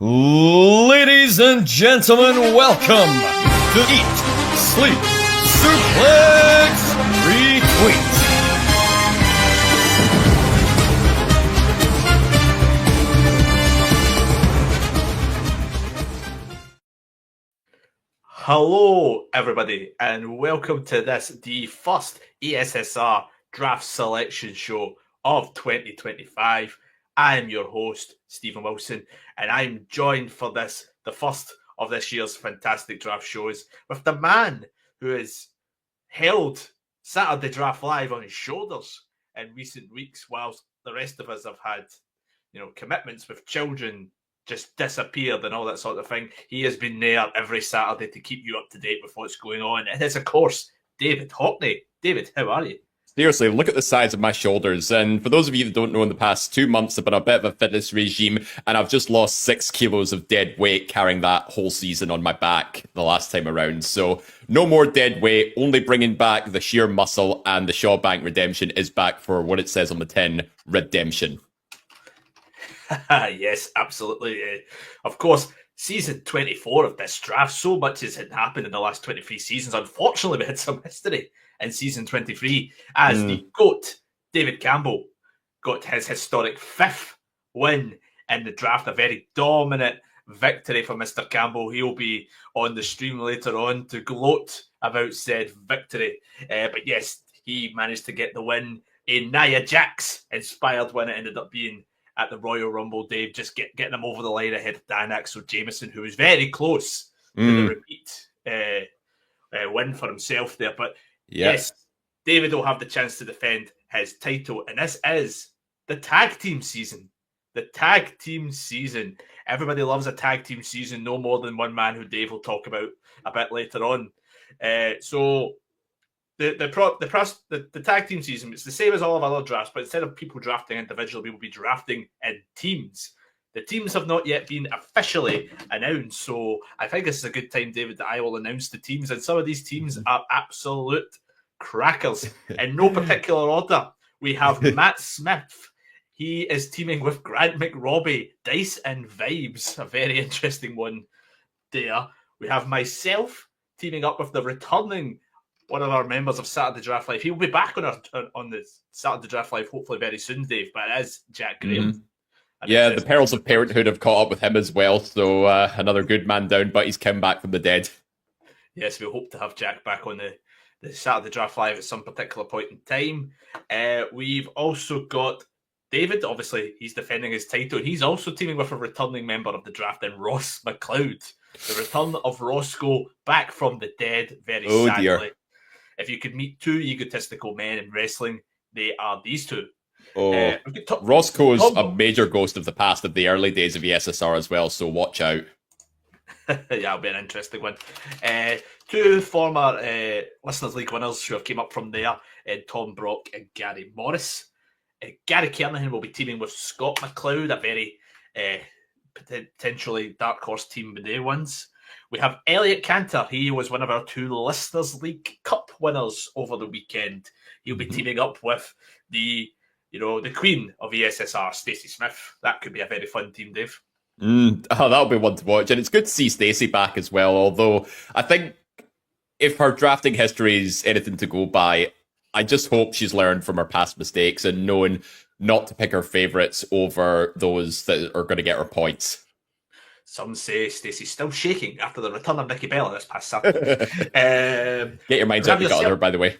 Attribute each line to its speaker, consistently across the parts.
Speaker 1: Ladies and gentlemen, welcome to Eat, Sleep, Suplex, Retweet.
Speaker 2: Hello, everybody, and welcome to the first ESSR Draft Selection Show of 2025. I am your host, Stephen Wilson, and I'm joined for the first of this year's fantastic draft shows, with the man who has held Saturday Draft Live on his shoulders in recent weeks, whilst the rest of us have had, commitments with children, just disappeared and all that sort of thing. He has been there every Saturday to keep you up to date with what's going on. It is, of course, David Hockney. David, how are you?
Speaker 3: Seriously, look at the size of my shoulders. And for those of you that don't know, in the past 2 months, I've been a bit of a fitness regime, and I've just lost 6 kilos of dead weight carrying that whole season on my back the last time around. So no more dead weight, only bringing back the sheer muscle, and the Shawbank redemption is back for what it says on the tin, redemption.
Speaker 2: Yes, absolutely. Of course, season 24 of this draft, so much has happened in the last 23 seasons. Unfortunately, we had some history in season 23 as the GOAT, David Campbell, got his historic 5th win in the draft. A very dominant victory for Mr. Campbell. He'll be on the stream later on to gloat about said victory. But yes, he managed to get the win. A Nia Jax inspired win. It ended up being at the Royal Rumble, Dave, just getting him over the line ahead of Dan Axel Jameson, who was very close to the repeat win for himself there. But yes, David will have the chance to defend his title, and this is the tag team season. The tag team season. Everybody loves a tag team season, no more than one man who Dave will talk about a bit later on. So the tag team season, it's the same as all of our other drafts, but instead of people drafting individually, we will be drafting in teams. The teams have not yet been officially announced, so I think this is a good time, David, that I will announce the teams, and some of these teams are absolute crackers. In no particular order, we have Matt Smith. He is teaming with Grant McRobbie, Dice and Vibes, a very interesting one there. We have myself teaming up with the returning one of our members of Saturday Draft Live. He'll be back on the Saturday Draft Live hopefully very soon, Dave, but it is Jack Graham.
Speaker 3: Yeah, the perils of parenthood have caught up with him as well, so another good man down, but he's come back from the dead.
Speaker 2: Yes, we hope to have Jack back on the Saturday Draft Live at some particular point in time. We've also got David. Obviously, he's defending his title. He's also teaming with a returning member of the draft in Ross McLeod. The return of Roscoe back from the dead, very sadly. Dear. If you could meet two egotistical men in wrestling, they are these two.
Speaker 3: Roscoe's a major ghost of the past of the early days of ESSR as well, so watch out.
Speaker 2: Yeah, it'll be an interesting one. Two former Listeners League winners who have came up from there, Tom Brock and Gary Morris. Gary Kernahan will be teaming with Scott McLeod, a very potentially dark horse team with their ones. We have Elliot Cantor. He was one of our 2 Listeners League Cup winners over the weekend. He'll be teaming up with the queen of ESSR, Stacey Smith. That could be a very fun team, Dave.
Speaker 3: That'll be one to watch. And it's good to see Stacey back as well, although I think if her drafting history is anything to go by, I just hope she's learned from her past mistakes and known not to pick her favourites over those that are going to get her points.
Speaker 2: Some say Stacey's still shaking after the return of Nikki Bella this past Saturday.
Speaker 3: Get your minds out the gutter, by the way.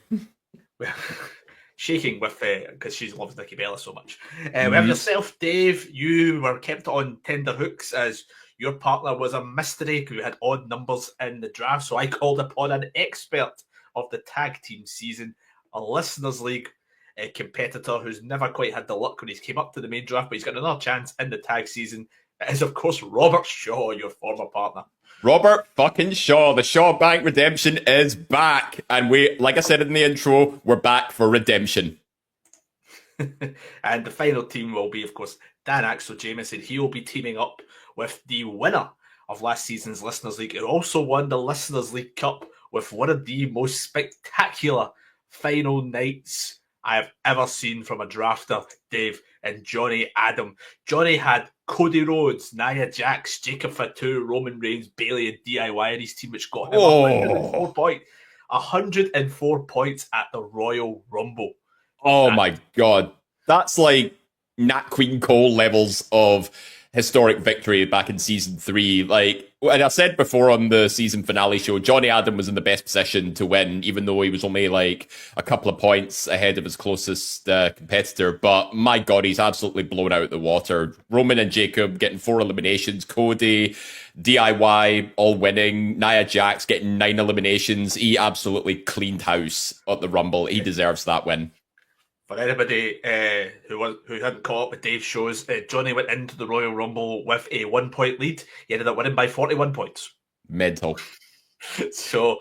Speaker 2: Shaking with because she loves Nikki Bella so much. We have yourself, Dave. You were kept on tender hooks as your partner was a mystery who had odd numbers in the draft. So I called upon an expert of the tag team season, a Listeners League competitor who's never quite had the luck when he's came up to the main draft, but he's got another chance in the tag season. It is, of course, Robert Shaw, your former partner.
Speaker 3: Robert fucking Shaw. The Shawbank redemption is back. And we, like I said in the intro, we're back for redemption.
Speaker 2: And the final team will be, of course, Dan Axel Jameson. He will be teaming up with the winner of last season's Listeners League, who also won the Listeners League Cup with one of the most spectacular final nights I have ever seen from a drafter, Dave, and Johnny Adam. Johnny had Cody Rhodes, Nia Jax, Jacob Fatu, Roman Reigns, Bailey, and DIY in his team, which got him 104 points at the Royal Rumble.
Speaker 3: Oh my God. That's like Nat Queen Cole levels of historic victory back in season 3. Like, and I said before on the season finale show, Johnny Adam was in the best position to win, even though he was only like a couple of points ahead of his closest competitor. But my God, he's absolutely blown out the water. Roman and Jacob getting 4 eliminations, Cody, DIY all winning, Nia Jax getting 9 eliminations. He absolutely cleaned house at the Rumble. He deserves that win.
Speaker 2: For anybody who hadn't caught up with Dave's shows, Johnny went into the Royal Rumble with a 1-point lead. He ended up winning by 41 points.
Speaker 3: Mental.
Speaker 2: So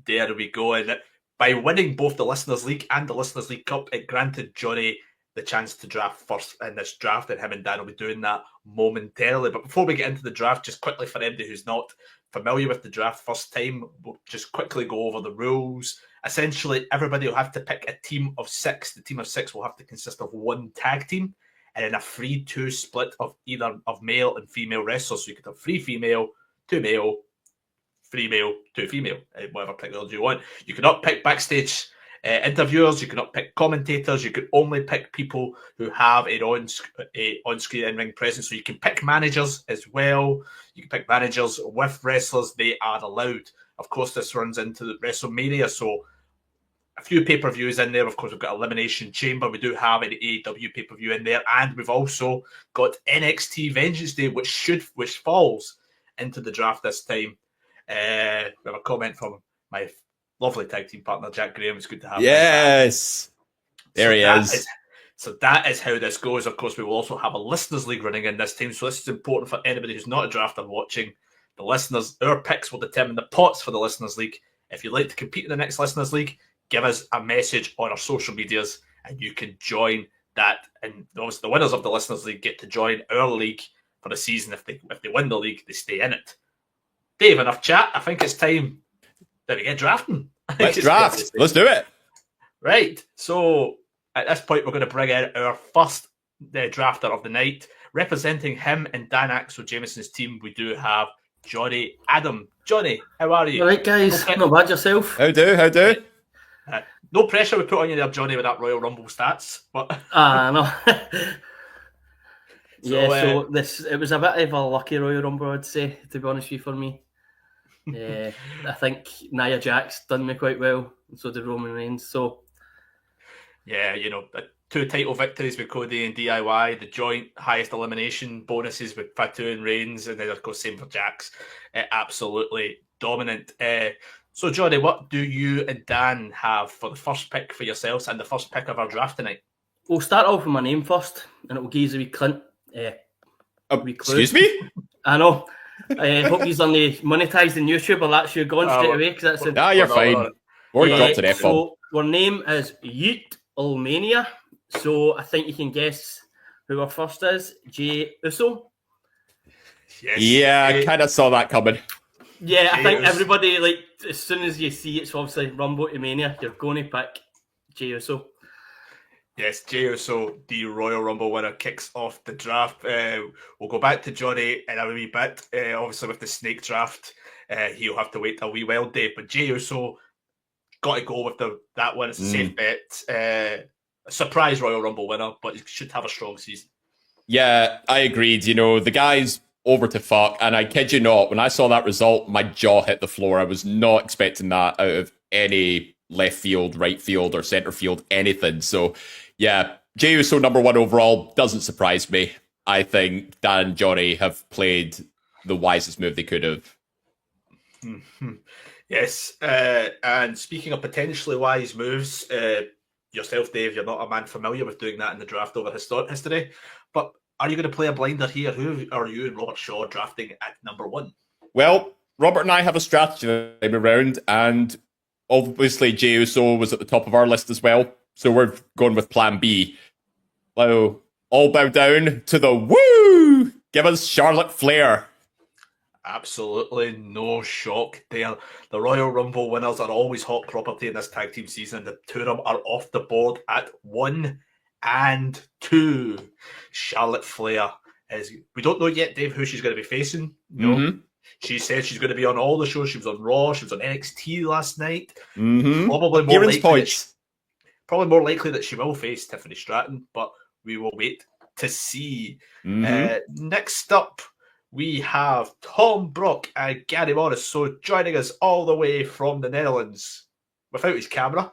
Speaker 2: there we go. And by winning both the Listeners' League and the Listeners' League Cup, it granted Johnny the chance to draft first in this draft, and him and Dan will be doing that momentarily. But before we get into the draft, just quickly for anybody who's not familiar with the draft first time, we'll just quickly go over the rules. Essentially, everybody will have to pick a team of 6. The team of 6 will have to consist of 1 tag team and then a 3-2 split of either of male and female wrestlers. So you could have 3 female, 2 male, 3 male, 2 female, whatever technology you want. You cannot pick backstage interviewers. You cannot pick commentators. You can only pick people who have an on-screen in-ring presence. So you can pick managers as well. You can pick managers with wrestlers. They are allowed. Of course, this runs into the WrestleMania, so a few pay-per-views in there. Of course, we've got Elimination Chamber. We do have an AEW pay-per-view in there, and we've also got NXT Vengeance Day, which falls into the draft this time. We have a comment from my lovely tag team partner, Jack Graham. It's good to have him.
Speaker 3: Yes! There he is.
Speaker 2: So that is how this goes. Of course, we will also have a Listeners' League running in this team, so this is important for anybody who's not a drafter watching. The listeners, our picks will determine the pots for the Listeners' League. If you'd like to compete in the next Listeners' League, give us a message on our social medias and you can join that. And obviously the winners of the Listeners' League get to join our league for the season. If they win the league, they stay in it. Dave, enough chat. I think it's time that we get drafting.
Speaker 3: Let's draft. Let's do it.
Speaker 2: Right. So at this point, we're going to bring in our first drafter of the night. Representing him and Dan Axel Jameson's team, we do have Johnny Adam. Johnny, how are you?
Speaker 4: All right, guys. Not bad yourself.
Speaker 3: How do?
Speaker 2: No pressure we put on you there, Johnny, with that Royal Rumble stats. But
Speaker 4: no. So it was a bit of a lucky Royal Rumble, I'd say, to be honest with you, for me. I think Nia Jax done me quite well, and so did Roman Reigns. So,
Speaker 2: yeah, 2 title victories with Cody and DIY, the joint highest elimination bonuses with Fatu and Reigns, and then of course same for Jax. Absolutely dominant. So Johnny, what do you and Dan have for the first pick for yourselves and the first pick of our draft tonight?
Speaker 4: We'll start off with my name first, and it'll give you a wee Clint.
Speaker 3: Excuse me?
Speaker 4: I know. I hope he's only monetized in YouTube, or that's you gone straight away. Because that's
Speaker 3: Nah, you're fine. Or dropped an F-bomb.
Speaker 4: So our name is Yeet Ulmania. So I think you can guess who our first is. Jey Uso.
Speaker 2: Yes.
Speaker 3: Yeah, I kind of saw that coming.
Speaker 4: Yeah, I think everybody, like, as soon as you see it's obviously Rumble to Mania, you're going to pick Jey Uso.
Speaker 2: Yes, Jey Uso, the Royal Rumble winner, kicks off the draft. We'll go back to Johnny in a wee bit. Obviously, with the snake draft, he'll have to wait a wee while, Dave. But Jey Uso, got to go with that one. It's a safe bet. A surprise Royal Rumble winner, but he should have a strong season.
Speaker 3: Yeah, I agreed. The guy's over to fuck. And I kid you not, when I saw that result, my jaw hit the floor. I was not expecting that out of any left field, right field, or center field, anything. So, yeah, Jey Uso number 1 overall doesn't surprise me. I think Dan and Johnny have played the wisest move they could have.
Speaker 2: Mm-hmm. Yes, and speaking of potentially wise moves, yourself, Dave, you're not a man familiar with doing that in the draft over history, but are you going to play a blinder here? Who are you and Robert Shaw drafting at number 1?
Speaker 3: Well, Robert and I have a strategy that time around, and obviously Jey Uso was at the top of our list as well, so we're going with plan B. So, all bow down to the woo! Give us Charlotte Flair.
Speaker 2: Absolutely no shock there. The Royal Rumble winners are always hot property in this tag team season. The two of them are off the board at 1 and 2. Charlotte Flair is. We don't know yet, Dave, who she's going to be facing. She said she's going to be on all the shows. She was on Raw. She was on NXT last night. Probably more likely that she will face Tiffany Stratton, but we will wait to see. Next up, we have Tom Brock and Gary Morris. So joining us all the way from the Netherlands without his camera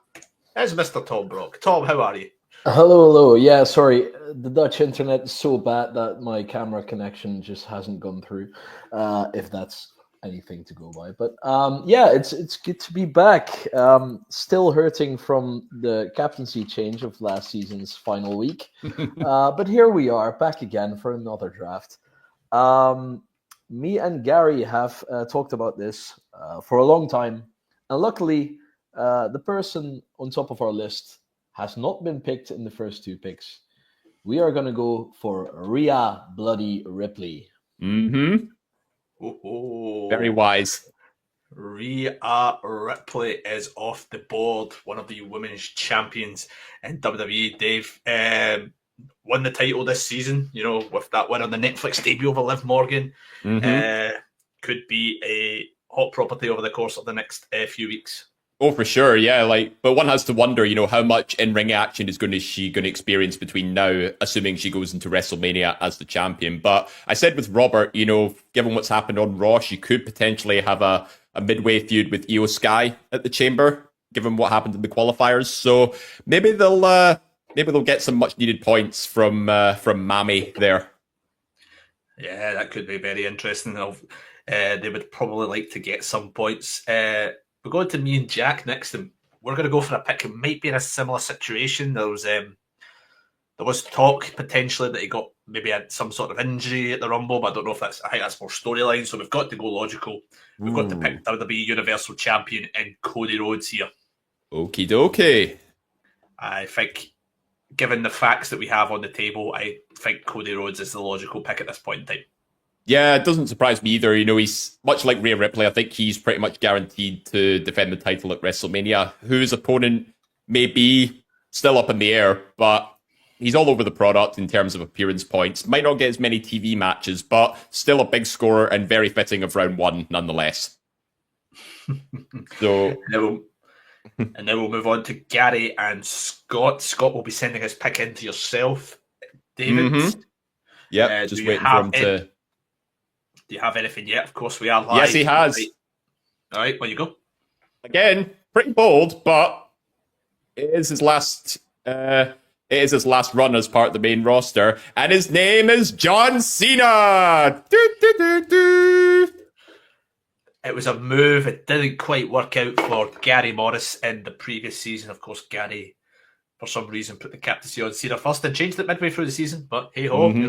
Speaker 2: is Mr. Tom Brock. Tom, how are you?
Speaker 5: Hello. Yeah, sorry. The Dutch internet is so bad that my camera connection just hasn't gone through, if that's anything to go by. But yeah, it's good to be back. Still hurting from the captaincy change of last season's final week. But here we are, back again for another draft. Me and Gary have talked about this for a long time. And luckily, the person on top of our list has not been picked in the first 2 picks. We are going to go for Rhea Bloody Ripley.
Speaker 3: Very wise.
Speaker 2: Rhea Ripley is off the board. One of the women's champions in WWE. Dave won the title this season, with that win on the Netflix debut of Liv Morgan. Could be a hot property over the course of the next few weeks.
Speaker 3: Oh, for sure, yeah. But one has to wonder, how much in-ring action is she going to experience between now, assuming she goes into WrestleMania as the champion. But I said with Robert, given what's happened on Raw, she could potentially have a midway feud with Io Sky at the Chamber, given what happened in the qualifiers. So maybe they'll get some much-needed points from Mami there.
Speaker 2: Yeah, that could be very interesting. They would probably like to get some points. We're going to me and Jack next, and we're going to go for a pick. It might be in a similar situation. There was talk potentially that he got maybe had some sort of injury at the Rumble, but I don't know if I think that's more storyline. So we've got to go logical. We've got to pick WWE Universal Champion and Cody Rhodes here.
Speaker 3: Okie dokie.
Speaker 2: I think, given the facts that we have on the table, I think Cody Rhodes is the logical pick at this point in time.
Speaker 3: Yeah, it doesn't surprise me either. He's much like Rhea Ripley. I think he's pretty much guaranteed to defend the title at WrestleMania. Who his opponent may be, still up in the air, but he's all over the product in terms of appearance points. Might not get as many TV matches, but still a big scorer and very fitting of round 1 nonetheless. So,
Speaker 2: and then we'll move on to Gary and Scott. Scott will be sending his pick in to yourself, David.
Speaker 3: Yep, just waiting for him to...
Speaker 2: Do you have anything yet? Of course, we are live.
Speaker 3: Yes, he has.
Speaker 2: All right, where you go?
Speaker 3: Again, pretty bold, but it is his last run as part of the main roster, and his name is John Cena.
Speaker 2: It was a move. It didn't quite work out for Gary Morris in the previous season. Of course, Gary, for some reason, put the captaincy on Cena first and changed it midway through the season. But hey ho, we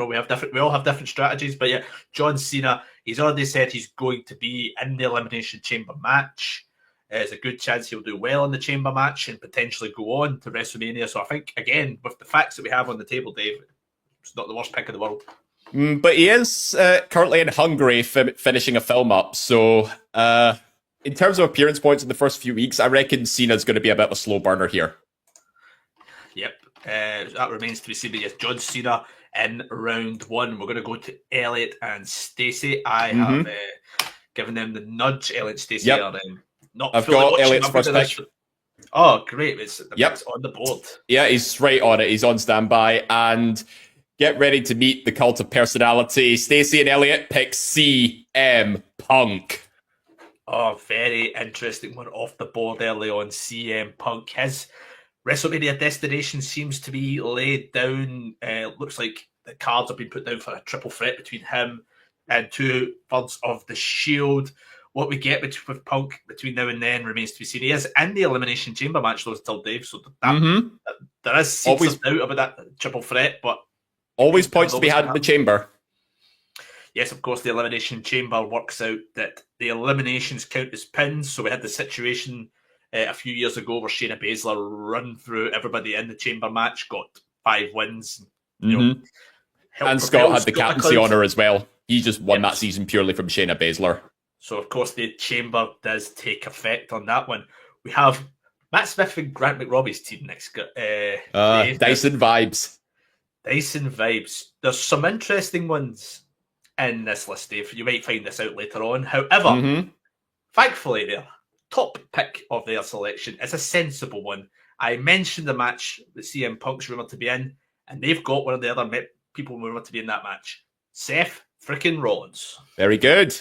Speaker 2: all have different strategies. But yeah, John Cena, he's already said he's going to be in the Elimination Chamber match. There's a good chance he'll do well in the Chamber match and potentially go on to WrestleMania. So I think, again, with the facts that we have on the table, Dave, it's not the worst pick in the world.
Speaker 3: But he is currently in Hungary finishing a film up. So in terms of appearance points in the first few weeks, I reckon Cena's going to be a bit of a slow burner here.
Speaker 2: Yep, that remains to be seen. But yes, John Cena in round 1. We're going to go to Elliot and Stacey. I have given them the nudge. Elliot and Stacey are not
Speaker 3: I've
Speaker 2: fully
Speaker 3: got
Speaker 2: watching.
Speaker 3: Elliot's first pick.
Speaker 2: Oh, great. It's on the board.
Speaker 3: Yeah, he's right on it. He's on standby. And get ready to meet the cult of personality. Stacey and Elliot pick CM Punk.
Speaker 2: Oh, very interesting one off the board early on. CM Punk. His WrestleMania destination seems to be laid down. Looks like the cards have been put down for a triple threat between him and 2/3 of the Shield. What we get with Punk between now and then remains to be seen. He is in the Elimination Chamber match, though, still, Dave. So there is seems of doubt about that triple threat, but
Speaker 3: always points to be had in the Chamber.
Speaker 2: Yes, of course, the Elimination Chamber works out that the eliminations count as pins. So we had the situation a few years ago where Shayna Baszler run through everybody in the Chamber match, got 5 wins.
Speaker 3: And Scott had the captaincy honour as well. He just won
Speaker 2: Yep.
Speaker 3: that season purely from Shayna Baszler.
Speaker 2: So, of course, the chamber does take effect on that one. We have Matt Smith and Grant McRobbie's team next. Dave.
Speaker 3: Dyson vibes.
Speaker 2: Dyson vibes. There's some interesting ones in this list, Dave. You might find this out later on. However,
Speaker 3: Mhm.
Speaker 2: thankfully, their top pick of their selection is a sensible one. I mentioned the match that CM Punk's rumoured to be in, and they've got one of the other people rumoured to be in that match. Seth frickin' Rollins.
Speaker 3: Very good.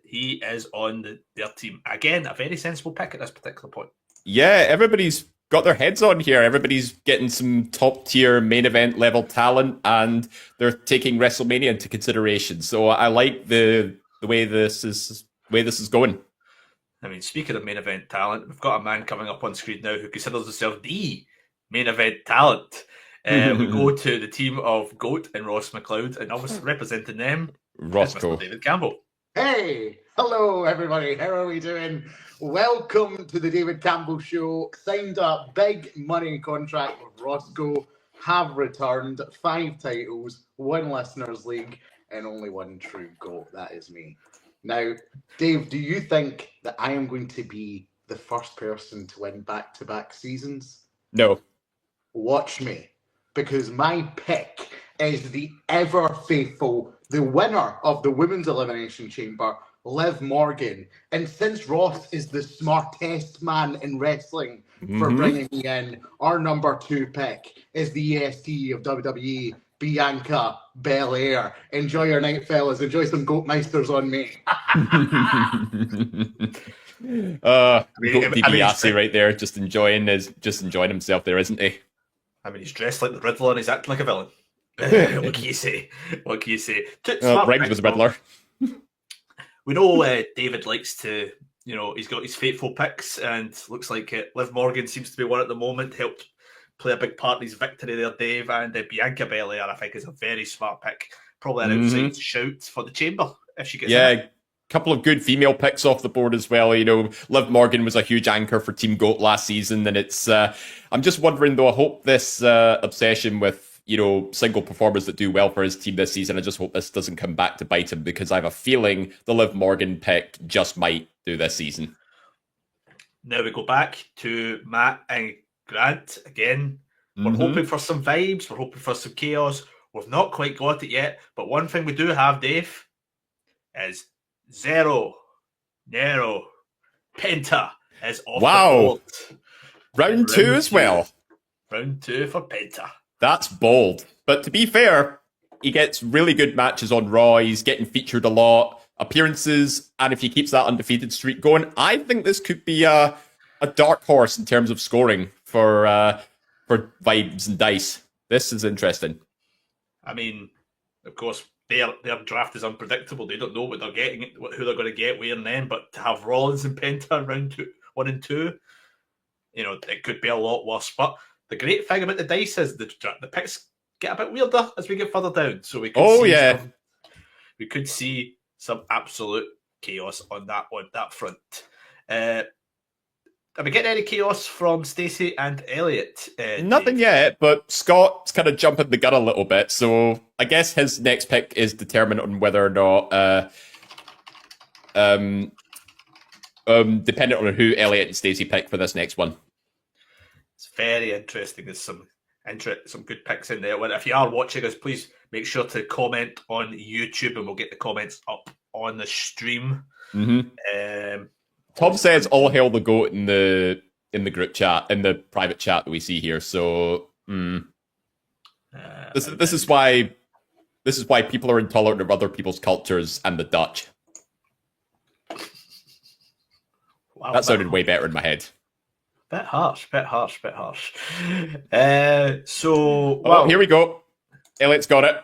Speaker 2: He is on their team. Again, a very sensible pick at this particular point.
Speaker 3: Yeah, everybody's got their heads on here. Everybody's getting some top tier main event level talent, and they're taking WrestleMania into consideration. So I like the way this is going.
Speaker 2: I mean, speaking of main event talent, we've got a man coming up on screen now who considers himself the main event talent. We go to the team of Goat and Ross McLeod, and obviously representing them is
Speaker 3: Roscoe.
Speaker 2: Mr. David Campbell.
Speaker 6: Hey, hello everybody. How are we doing? Welcome to the David Campbell Show. Signed a big money contract with Roscoe. Have returned 5 titles, 1 Listeners League, and only 1 true GOAT. That is me. Now, Dave, do you think that I am going to be the first person to win back-to-back seasons?
Speaker 3: No.
Speaker 6: Watch me, because my pick is the ever faithful, the winner of the Women's Elimination Chamber, Liv Morgan. And since Ross is the smartest man in wrestling for bringing me in, our number 2 pick is the EST of WWE, Bianca Belair. Enjoy your night, fellas. Enjoy some Goat Meisters on me.
Speaker 3: Goat
Speaker 2: I mean,
Speaker 3: DiBiase right there, just enjoying himself there, isn't he?
Speaker 2: I mean, he's dressed like the Riddler and he's acting like a villain. What can you say? What can you say? Smart
Speaker 3: Rhymed
Speaker 2: pick,
Speaker 3: with
Speaker 2: though.
Speaker 3: Riddler.
Speaker 2: We know David likes to, he's got his fateful picks, and looks like Liv Morgan seems to be one at the moment. Helped play a big part in his victory there, Dave. And Bianca Belair, I think, is a very smart pick. Probably an outside shout for the chamber if she gets in.
Speaker 3: Yeah, couple of good female picks off the board as well. Liv Morgan was a huge anchor for Team GOAT last season, and it's. I'm just wondering though. I hope this obsession with single performers that do well for his team this season. I just hope this doesn't come back to bite him, because I have a feeling the Liv Morgan pick just might do this season.
Speaker 2: Now we go back to Matt and Grant again. We're hoping for some vibes. We're hoping for some chaos. We've not quite got it yet, but one thing we do have, Dave, is Zero, Nero, Penta is off
Speaker 3: Wow.
Speaker 2: the board.
Speaker 3: Round 2 as well.
Speaker 2: Round 2 for Penta.
Speaker 3: That's bold. But to be fair, he gets really good matches on Raw. He's getting featured a lot, appearances, and if he keeps that undefeated streak going, I think this could be a dark horse in terms of scoring for vibes and dice. This is interesting.
Speaker 2: I mean, of course, their draft is unpredictable. They don't know what they're getting, who they're going to get, where and then. But to have Rollins and Penta in round 1 and 2, it could be a lot worse. But the great thing about the dice is the picks get a bit weirder as we get further down. So we could see some absolute chaos on that front. Are we getting any chaos from Stacey and Elliot?
Speaker 3: Nothing
Speaker 2: Dave?
Speaker 3: yet, but Scott's kind of jumping the gun a little bit. So I guess his next pick is determined on whether or not, dependent on who Elliot and Stacey pick for this next one.
Speaker 2: It's very interesting. There's some good picks in there. Well, if you are watching us, please make sure to comment on YouTube, and we'll get the comments up on the stream.
Speaker 3: Tom says all hail the GOAT in the group chat, in the private chat that we see here. So this is why people are intolerant of other people's cultures and the Dutch.
Speaker 2: Wow,
Speaker 3: That sounded way better in my head.
Speaker 2: Bit harsh.
Speaker 3: Oh, here we go. Elliot's got it.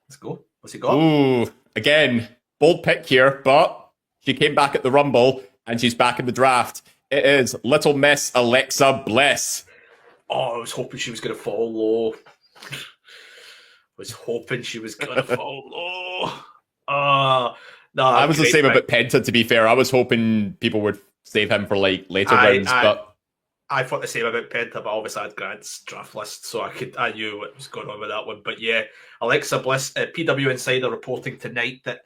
Speaker 2: Let's go. What's he got?
Speaker 3: Ooh, again, bold pick here, but she came back at the Rumble, and she's back in the draft. It is Little Miss Alexa Bliss.
Speaker 2: Oh, I was hoping she was going to fall low. No,
Speaker 3: I was the
Speaker 2: great
Speaker 3: same
Speaker 2: pick.
Speaker 3: about Penta, to be fair. I was hoping people would save him for later rounds, but
Speaker 2: I thought the same about Penta, but obviously I had Grant's draft list, so I knew what was going on with that one. But yeah, Alexa Bliss, PW Insider reporting tonight that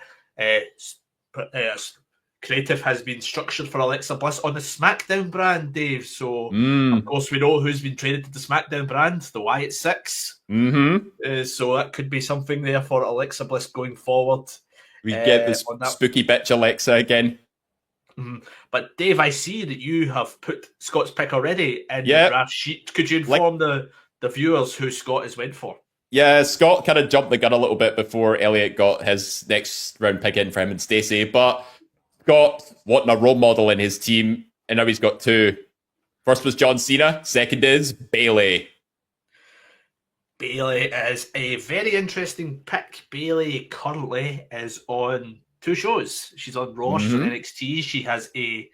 Speaker 2: creative has been structured for Alexa Bliss on the SmackDown brand, Dave. So of course we know who's been traded to the SmackDown brand, the Wyatt Six. So that could be something there for Alexa Bliss going forward.
Speaker 3: We get this spooky bitch Alexa again.
Speaker 2: But Dave, I see that you have put Scott's pick already in the draft sheet. Could you inform the viewers who Scott has went for?
Speaker 3: Yeah, Scott kind of jumped the gun a little bit before Elliot got his next round pick in for him and Stacey. But Scott wanting a role model in his team, and now he's got two. First was John Cena. Second is Bayley.
Speaker 2: Bayley is a very interesting pick. Bayley currently is on 2 shows. She's on Raw, she's on NXT. She has a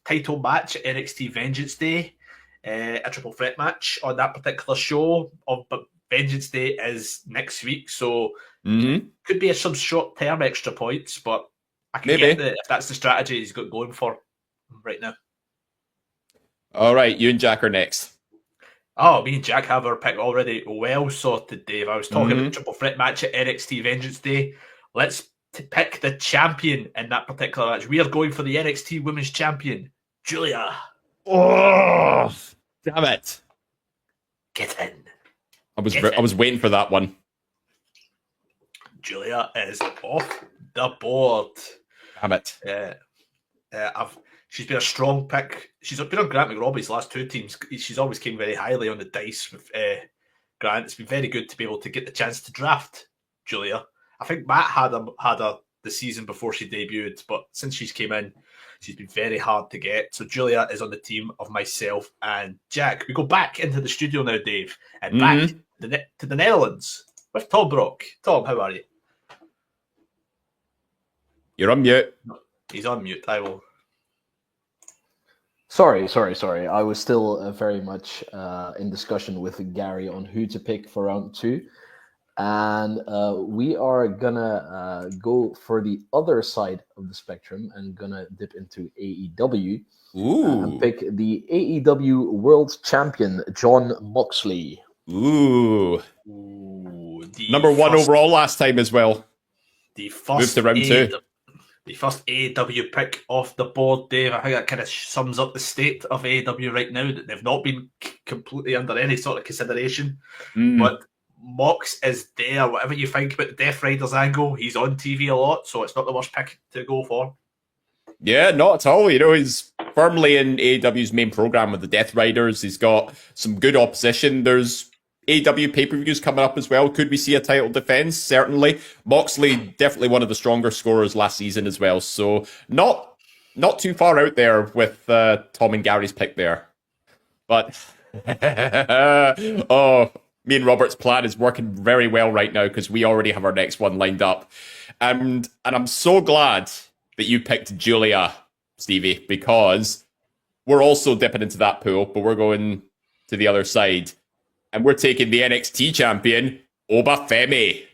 Speaker 2: title match at NXT Vengeance Day, a triple threat match on that particular show. But Vengeance Day is next week, so could be some short-term extra points, but I can get if that's the strategy he's got going for right now.
Speaker 3: All right, you and Jack are next.
Speaker 2: Oh, me and Jack have our pick already well sorted, Dave. I was talking about triple threat match at NXT Vengeance Day. Let's pick the champion in that particular match. We are going for the NXT Women's Champion, Julia.
Speaker 3: Oh, damn it!
Speaker 2: Get in.
Speaker 3: I was waiting for that one.
Speaker 2: Julia is off the board.
Speaker 3: Damn it!
Speaker 2: She's been a strong pick. She's been on Grant McRobbie's last 2 teams. She's always came very highly on the dice with Grant. It's been very good to be able to get the chance to draft Julia. I think Matt had her the season before she debuted, but since she's came in, she's been very hard to get. So Julia is on the team of myself and Jack. We go back into the studio now, Dave, and back to the Netherlands with Tom Brock. Tom, how are you?
Speaker 3: You're on mute.
Speaker 2: He's on mute. I will.
Speaker 5: Sorry. I was still very much in discussion with Gary on who to pick for round 2. And we are gonna go for the other side of the spectrum and gonna dip into AEW. And pick the AEW World Champion, Jon Moxley.
Speaker 3: Number 1 overall last time as well.
Speaker 2: The first
Speaker 3: moved to round 2.
Speaker 2: The first AEW pick off the board, Dave. I think that kind of sums up the state of AEW right now, that they've not been completely under any sort of consideration. But Mox is there. Whatever you think about the Death Riders angle, he's on TV a lot, so it's not the worst pick to go for.
Speaker 3: Yeah, not at all. You know, he's firmly in AEW's main program with the Death Riders. He's got some good opposition. There's AEW pay-per-views coming up as well. Could we see a title defense? Certainly. Moxley, definitely one of the stronger scorers last season as well. So not too far out there with Tom and Gary's pick there. But, me and Robert's plan is working very well right now because we already have our next one lined up. And I'm so glad that you picked Julia, Stevie, because we're also dipping into that pool, but we're going to the other side. And we're taking the NXT champion, Obafemi.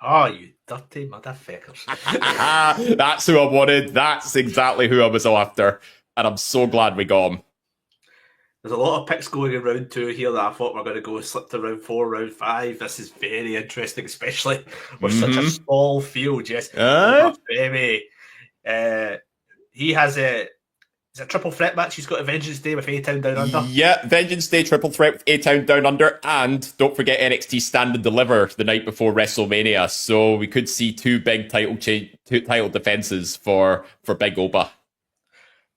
Speaker 2: Oh, you dirty motherfuckers.
Speaker 3: That's who I wanted. That's exactly who I was after. And I'm so glad we got him.
Speaker 2: There's a lot of picks going in round 2 here that I thought were going to go slip to round 4, round 5. This is very interesting, especially with such a small field. Yes. Obafemi. He has a triple threat match. He's got a Vengeance Day with A-Town Down Under.
Speaker 3: Yeah, Vengeance Day triple threat with A-Town Down Under, and don't forget NXT Stand and Deliver the night before WrestleMania. So we could see 2 big title defenses for Big Oba.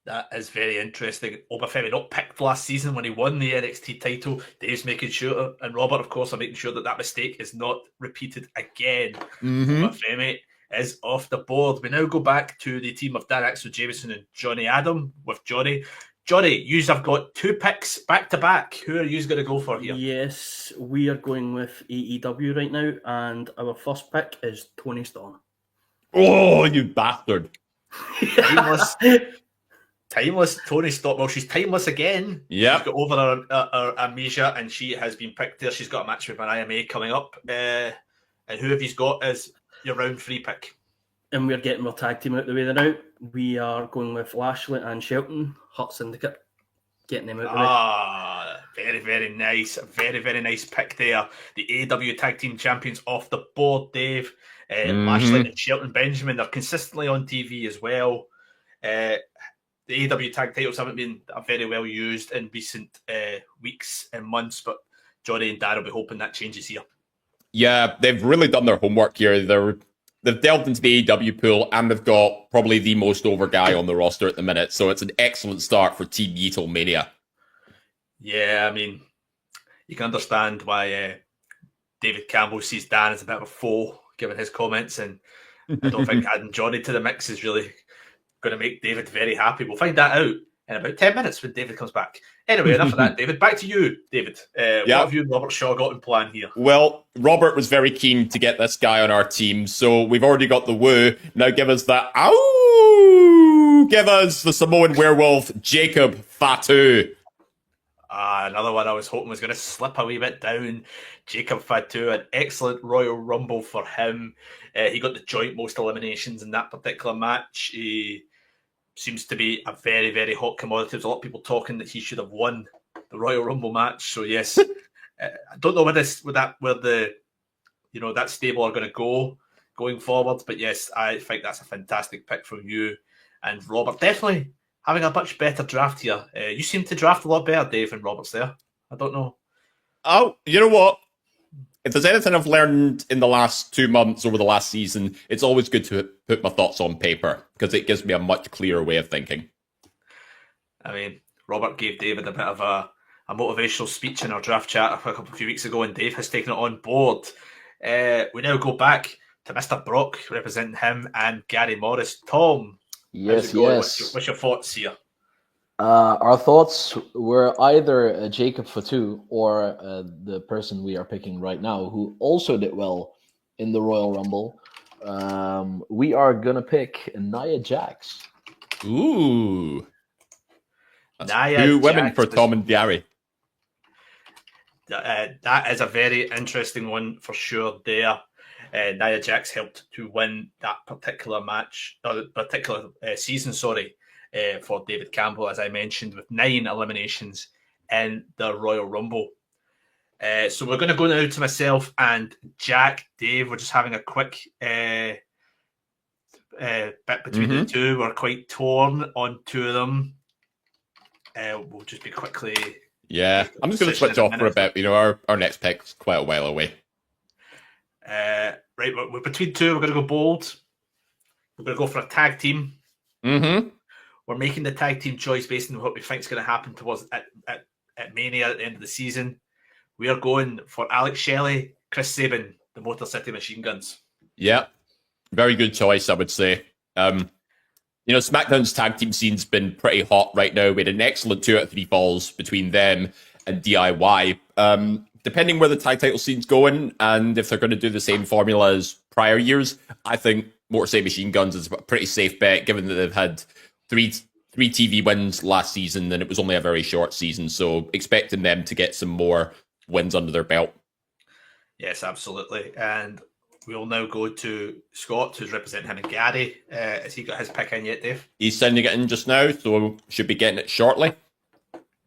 Speaker 2: That is very interesting. Obafemi not picked last season when he won the NXT title. Dave's making sure, and Robert, of course, are making sure that mistake is not repeated again. Obafemi is off the board. We now go back to the team of Dan Axel Jameson and Johnny Adam with Johnny. Johnny, you have got 2 picks back to back. Who are you going to go for here?
Speaker 4: Yes, we are going with AEW right now, and our first pick is Toni Storm.
Speaker 3: Oh, you bastard.
Speaker 2: Timeless Toni Storm. Well, she's timeless again.
Speaker 3: Yeah.
Speaker 2: She's got over her amnesia, and she has been picked there. She's got a match with Mariah May coming up. And who have you got as your round 3 pick?
Speaker 4: And we're getting our tag team out the way there now. We are going with Lashley and Shelton, Hut Syndicate. getting them out of
Speaker 2: Very, very nice. Very, very nice pick there. The AEW Tag Team Champions off the board, Dave. Lashley and Shelton Benjamin are consistently on TV as well. The AEW tag titles haven't been very well used in recent weeks and months, but Johnny and Darren will be hoping that changes here.
Speaker 3: Yeah, they've really done their homework here. They've delved into the AEW pool, and they've got probably the most over guy on the roster at the minute. So it's an excellent start for Team Yeatlemania.
Speaker 2: Yeah, I mean, you can understand why David Campbell sees Dan as a bit of a foe, given his comments, and I don't think adding Johnny to the mix is really going to make David very happy. We'll find that out in about 10 minutes when David comes back. Anyway, enough of that, David. Back to you, David. What have you and Robert Shaw got in plan here?
Speaker 3: Well, Robert was very keen to get this guy on our team, so we've already got the woo. Now give us the ow! Give us the Samoan werewolf, Jacob Fatu.
Speaker 2: Another one I was hoping was going to slip a wee bit down. Jacob Fatu, an excellent Royal Rumble for him. He got the joint most eliminations in that particular match. He seems to be a very, very hot commodity. There's a lot of people talking that he should have won the Royal Rumble match. So yes, I don't know where that stable are going to go going forward. But yes, I think that's a fantastic pick from you and Robert. Definitely having a much better draft here. You seem to draft a lot better, Dave, and Robert's there. I don't know.
Speaker 3: Oh, you know what? If there's anything I've learned in the last 2 months over the last season, it's always good to put my thoughts on paper because it gives me a much clearer way of thinking.
Speaker 2: I mean, Robert gave David a bit of a motivational speech in our draft chat a few weeks ago, and Dave has taken it on board. We now go back to Mr. Brock, representing him, and Gary Morris. Tom,
Speaker 5: Yes.
Speaker 2: What's your thoughts here?
Speaker 5: Our thoughts were either Jacob Fatu or the person we are picking right now, who also did well in the Royal Rumble. We are gonna pick Nia Jax.
Speaker 3: Ooh. That's
Speaker 2: Nia
Speaker 3: two women
Speaker 2: Jax
Speaker 3: for Tom and Gary.
Speaker 2: That is a very interesting one for sure there. Nia Jax helped to win that particular match, particular season, for David Campbell, as I mentioned, with 9 eliminations in the Royal Rumble. So we're going to go now to myself and Jack. Dave, we're just having a quick bit between the two. We're quite torn on 2 of them. We'll just be quickly...
Speaker 3: Yeah, I'm just going to switch off for a bit. You know, our next pick's quite a while away.
Speaker 2: Right, we're between 2. We're going to go bold. We're going to go for a tag team.
Speaker 3: Mm-hmm.
Speaker 2: We're making the tag team choice based on what we think is going to happen towards at Mania at the end of the season. We are going for Alex Shelley, Chris Sabin, the Motor City Machine Guns.
Speaker 3: Yeah, very good choice, I would say. SmackDown's tag team scene's been pretty hot right now. We had an excellent 2 out of 3 falls between them and DIY. Depending where the tag title scene's going, and if they're going to do the same formula as prior years, I think Motor City Machine Guns is a pretty safe bet, given that they've had three TV wins last season, and it was only a very short season. So expecting them to get some more wins under their belt.
Speaker 2: Yes, absolutely. And we'll now go to Scott, who's representing him and Gary. Has he got his pick in yet, Dave?
Speaker 3: He's sending it in just now, so should be getting it shortly.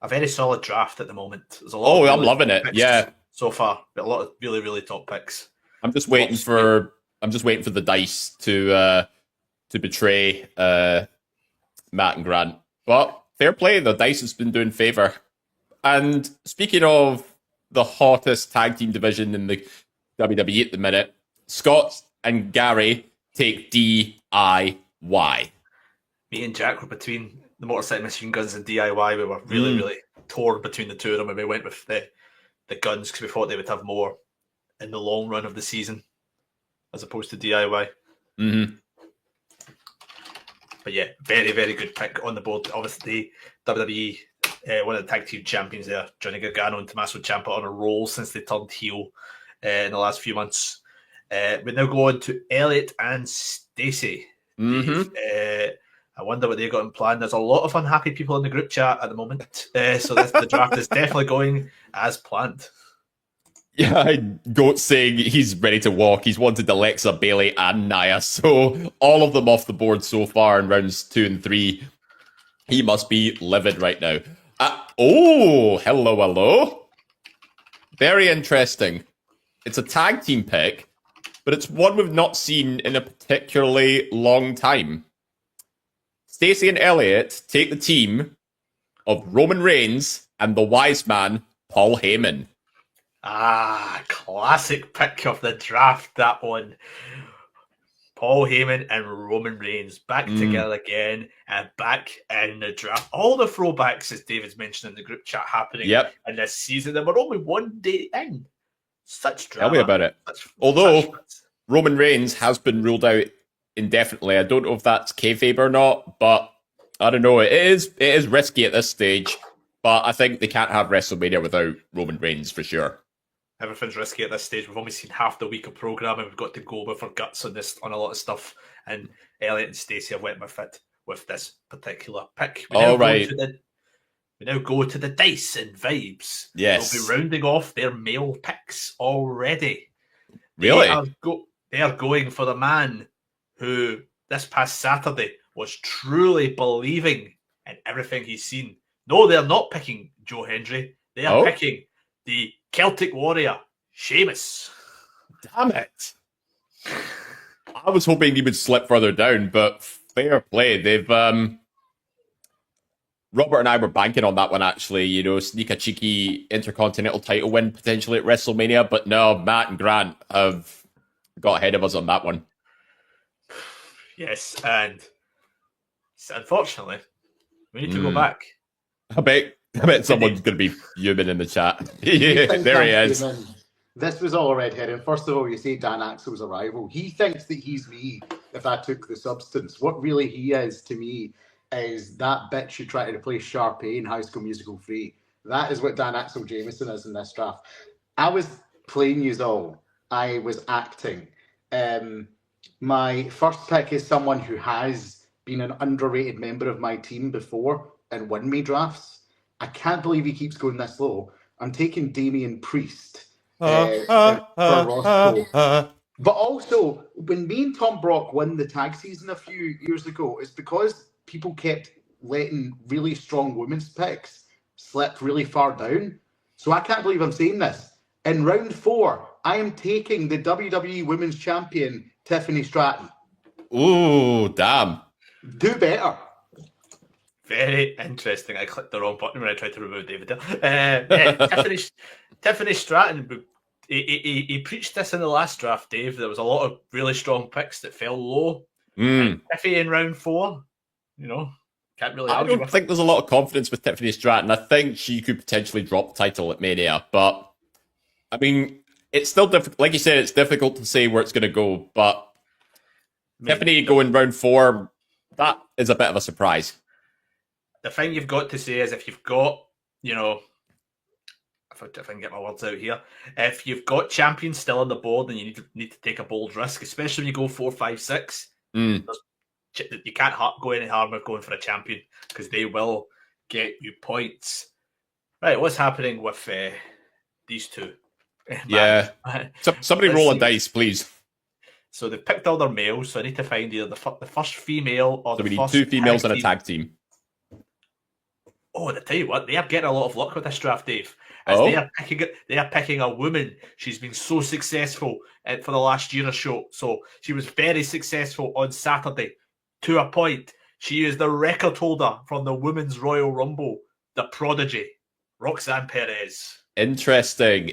Speaker 2: A very solid draft at the moment. There's a lot.
Speaker 3: I'm loving it. Yeah,
Speaker 2: so far, but a lot of really, really top picks.
Speaker 3: I'm just waiting for the dice to betray Matt and Grant. But fair play, the dice has been doing favour. And speaking of the hottest tag team division in the WWE at the minute, Scott and Gary take DIY.
Speaker 2: Me and Jack were between the Motor City Machine Guns and DIY. We were really, really torn between the 2 of them, and we went with the Guns because we thought they would have more in the long run of the season as opposed to DIY.
Speaker 3: Mm-hmm.
Speaker 2: But yeah, very, very good pick on the board. Obviously, WWE, one of the tag team champions there, Johnny Gargano and Tommaso Ciampa, on a roll since they turned heel in the last few months. We now go on to Elliot and Stacey.
Speaker 3: Mm-hmm.
Speaker 2: I wonder what they've got in plan. There's a lot of unhappy people in the group chat at the moment. So the draft is definitely going as planned.
Speaker 3: Yeah, Goat saying he's ready to walk. He's wanted Alexa, Bailey, and Nia. So all of them off the board so far in rounds 2 and 3. He must be livid right now. Oh, hello. Very interesting. It's a tag team pick, but it's one we've not seen in a particularly long time. Stacey and Elliot take the team of Roman Reigns and the wise man, Paul Heyman.
Speaker 2: Ah, classic pick of the draft, that one. Paul Heyman and Roman Reigns back together again and back in the draft. All the throwbacks, as David's mentioned in the group chat, happening in this season. And we're only one day in. Such drama.
Speaker 3: Tell me about it. Although Roman Reigns has been ruled out indefinitely. I don't know if that's kayfabe or not, but I don't know. It is risky at this stage, but I think they can't have WrestleMania without Roman Reigns for sure.
Speaker 2: Everything's risky at this stage. We've only seen half the week of programming. We've got to go with our guts on a lot of stuff. And Elliot and Stacey have went with it with this particular pick. We now go to the dice and vibes.
Speaker 3: Yes.
Speaker 2: They'll be rounding off their male picks already.
Speaker 3: Really?
Speaker 2: They are going for the man who this past Saturday was truly believing in everything he's seen. No, they're not picking Joe Hendry. They are picking the Celtic Warrior, Sheamus.
Speaker 3: Damn it. I was hoping he would slip further down, but fair play. They've Robert and I were banking on that one, actually, sneak a cheeky Intercontinental title win potentially at WrestleMania, but no, Matt and Grant have got ahead of us on that one.
Speaker 2: Yes, and unfortunately, we need to go back.
Speaker 3: I bet someone's going to be fuming in the chat. Yeah, there he is.
Speaker 6: This was all a red herring. First of all, you say Dan Axel's a rival. He thinks that he's me if I took the substance. What really he is to me is that bitch who tried to replace Sharpay in High School Musical 3. That is what Dan Axel Jameson is in this draft. I was playing you all. I was acting. My first pick is someone who has been an underrated member of my team before and won me drafts. I can't believe he keeps going this low. I'm taking Damian Priest for Ross Cole. But also, when me and Tom Brock won the tag season a few years ago, it's because people kept letting really strong women's picks slip really far down. So I can't believe I'm saying this. In round 4, I am taking the WWE Women's Champion, Tiffany Stratton.
Speaker 3: Ooh, damn.
Speaker 6: Do better.
Speaker 2: Very interesting. I clicked the wrong button when I tried to remove David. Tiffany Stratton, he preached this in the last draft, Dave. There was a lot of really strong picks that fell low. Tiffany in round 4, can't really argue.
Speaker 3: I don't think there's a lot of confidence with Tiffany Stratton. I think she could potentially drop the title at Mania, but I mean, it's still difficult. Like you said, it's difficult to say where it's going to go, but Tiffany going round 4, that is a bit of a surprise.
Speaker 2: The thing you've got to say is if you've got, if I can get my words out here, if you've got champions still on the board, then you need to take a bold risk, especially when you go 4, 5, 6. You can't go any harm with going for a champion because they will get you points. Right, what's happening with these two?
Speaker 3: Yeah. Somebody roll a dice, please.
Speaker 2: So they've picked all their males, so I need to find either the first female or
Speaker 3: so
Speaker 2: the
Speaker 3: we
Speaker 2: first
Speaker 3: need 2 females
Speaker 2: tag
Speaker 3: and a tag team.
Speaker 2: Oh, I tell you what, they are getting a lot of luck with this draft, Dave. As they are picking a woman. She's been so successful for the last year or so. She was very successful on Saturday to a point. She is the record holder from the Women's Royal Rumble, the prodigy, Roxanne Perez.
Speaker 3: Interesting.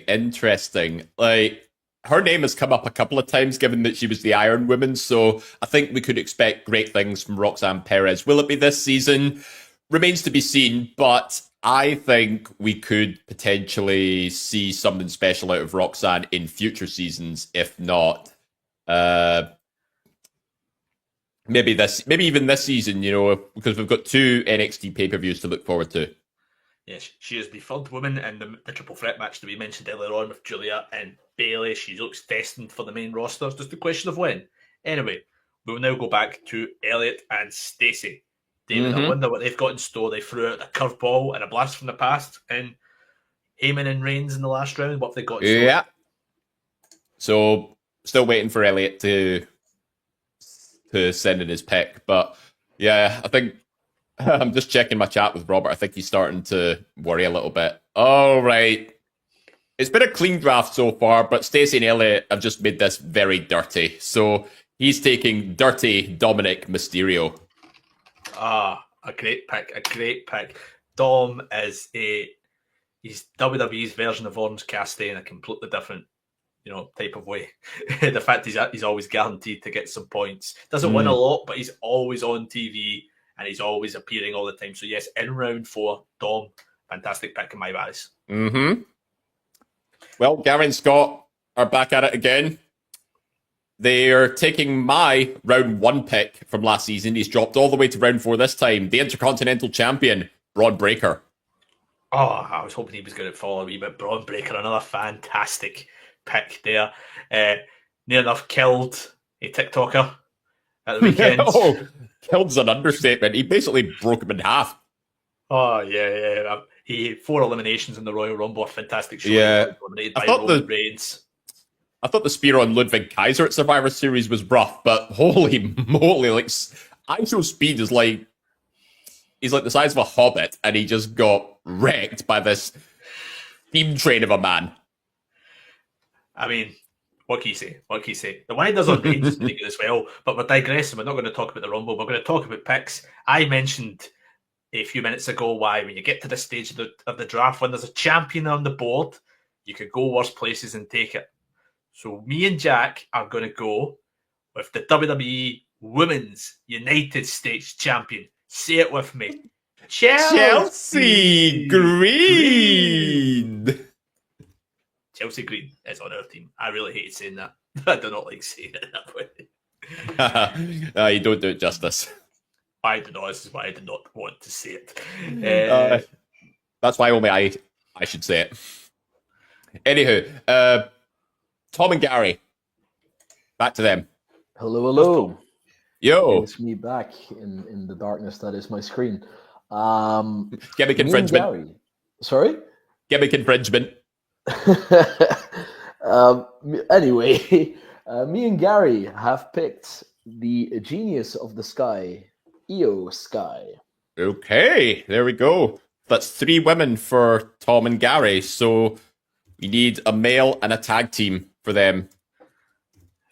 Speaker 3: Like, her name has come up a couple of times, given that she was the Iron Woman, so I think we could expect great things from Roxanne Perez. Will it be this season? Remains to be seen, but I think we could potentially see something special out of Roxanne in future seasons, if not maybe even this season, because we've got 2 NXT pay-per-views to look forward to.
Speaker 2: Yes, she is the third woman in the triple threat match that we mentioned earlier on with Julia and Bayley. She looks destined for the main roster. It's just a question of when. Anyway, we'll now go back to Elliot and Stacey. David, I wonder what they've got in store. They threw out a curveball and a blast from the past, and Heyman and Reigns in the last round. What have they got in store?
Speaker 3: Yeah. So, still waiting for Elliot to send in his pick, but yeah, I think I'm just checking my chat with Robert. I think he's starting to worry a little bit. All right. It's been a clean draft so far, but Stacey and Elliot have just made this very dirty. So he's taking dirty Dominic Mysterio.
Speaker 2: A great pick. A great pick. Dom is he's WWE's version of Orange Cassidy in a completely different, type of way. The fact he's always guaranteed to get some points. Doesn't win a lot, but he's always on TV and he's always appearing all the time. So yes, in round 4, Dom, fantastic pick in my eyes.
Speaker 3: Mm-hmm. Well, Gary and Scott are back at it again. They are taking my round 1 pick from last season. He's dropped all the way to round 4 this time. The Intercontinental Champion, Braun Breaker.
Speaker 2: Oh, I was hoping he was going to fall a wee bit. Braun Breaker, another fantastic pick there. Near enough killed a TikToker at the weekend.
Speaker 3: Oh, killed's an understatement. He basically broke him in half.
Speaker 2: Oh, yeah. He 4 eliminations in the Royal Rumble. A fantastic show.
Speaker 3: Yeah.
Speaker 2: Eliminated by Roman Reigns.
Speaker 3: I thought the spear on Ludwig Kaiser at Survivor Series was rough, but holy moly, ISO speed is he's like the size of a hobbit, and he just got wrecked by this steam train of a man.
Speaker 2: I mean, what can you say? The one he does on Reigns is pretty good as well, but we're digressing. We're not going to talk about the Rumble. We're going to talk about picks. I mentioned a few minutes ago why when you get to this stage of the draft, when there's a champion on the board, you could go worse places and take it. So me and Jack are going to go with the WWE Women's United States Champion. Say it with me.
Speaker 3: Chelsea Green.
Speaker 2: Chelsea Green is on our team. I really hate saying that. I do not like saying it that way.
Speaker 3: No, you don't do it justice.
Speaker 2: I do not. This is why I did not want to say it.
Speaker 3: That's why only I should say it. Anywho, Tom and Gary. Back to them.
Speaker 5: Hello.
Speaker 3: Yo.
Speaker 5: It's me back in the darkness that is my screen.
Speaker 3: Gimmick infringement.
Speaker 5: Sorry?
Speaker 3: Gimmick infringement.
Speaker 5: Anyway, me and Gary have picked the genius of the sky, Io Sky.
Speaker 3: Okay, there we go. That's 3 women for Tom and Gary, so we need a male and a tag team for them.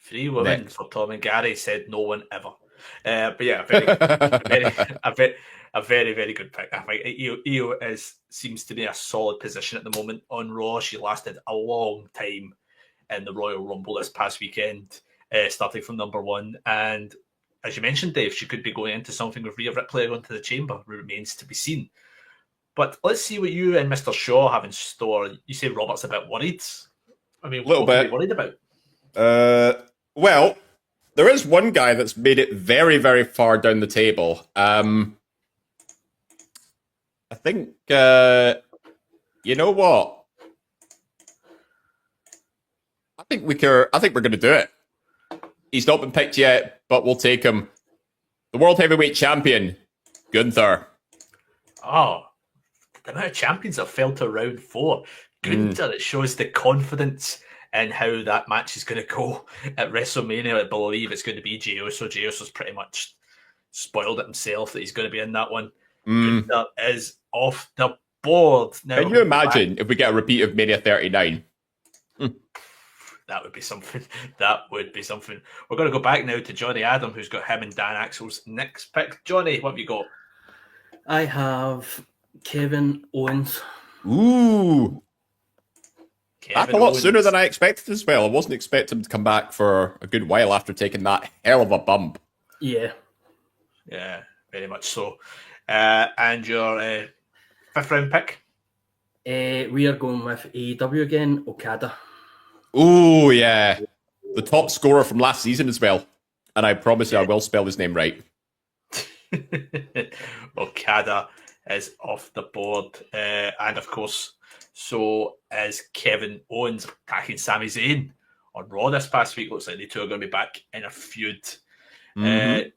Speaker 2: 3 women for Tom and Gary, said no one ever. But yeah, a very, very good pick. I think Io seems to be a solid position at the moment on Raw. She lasted a long time in the Royal Rumble this past weekend, starting from number 1. And as you mentioned, Dave, she could be going into something with Rhea Ripley going to the Chamber. Remains to be seen. But let's see what you and Mr. Shaw have in store. You say Robert's a bit worried. I mean, what are you worried about?
Speaker 3: Well, there is one guy that's made it very, very far down the table. I think, you know what? I think we're going to do it. He's not been picked yet, but we'll take him. The World Heavyweight Champion, Gunther.
Speaker 2: Oh, the amount of champions that fell to round 4. Gunther, it shows the confidence in how that match is going to go at WrestleMania. I believe it's going to be Jey Uso. Jey Uso's pretty much spoiled it himself that he's going to be in that one. Gunther is off the board. Now,
Speaker 3: can you imagine if we get a repeat of Mania 39?
Speaker 2: That would be something. We're going to go back now to Johnny Adam, who's got him and Dan Axel's next pick. Johnny, what have you got?
Speaker 4: I have Kevin Owens.
Speaker 3: Ooh. Back a lot sooner than I expected as well. I wasn't expecting him to come back for a good while after taking that hell of a bump.
Speaker 4: Yeah.
Speaker 2: Yeah, very much so. And your 5th round pick?
Speaker 4: We are going with AEW again, Okada.
Speaker 3: Ooh, yeah. The top scorer from last season as well. And I promise you I will spell his name right.
Speaker 2: Okada is off the board. And of course, so is Kevin Owens attacking Sami Zayn on Raw this past week. Looks like the two are going to be back in a feud. Have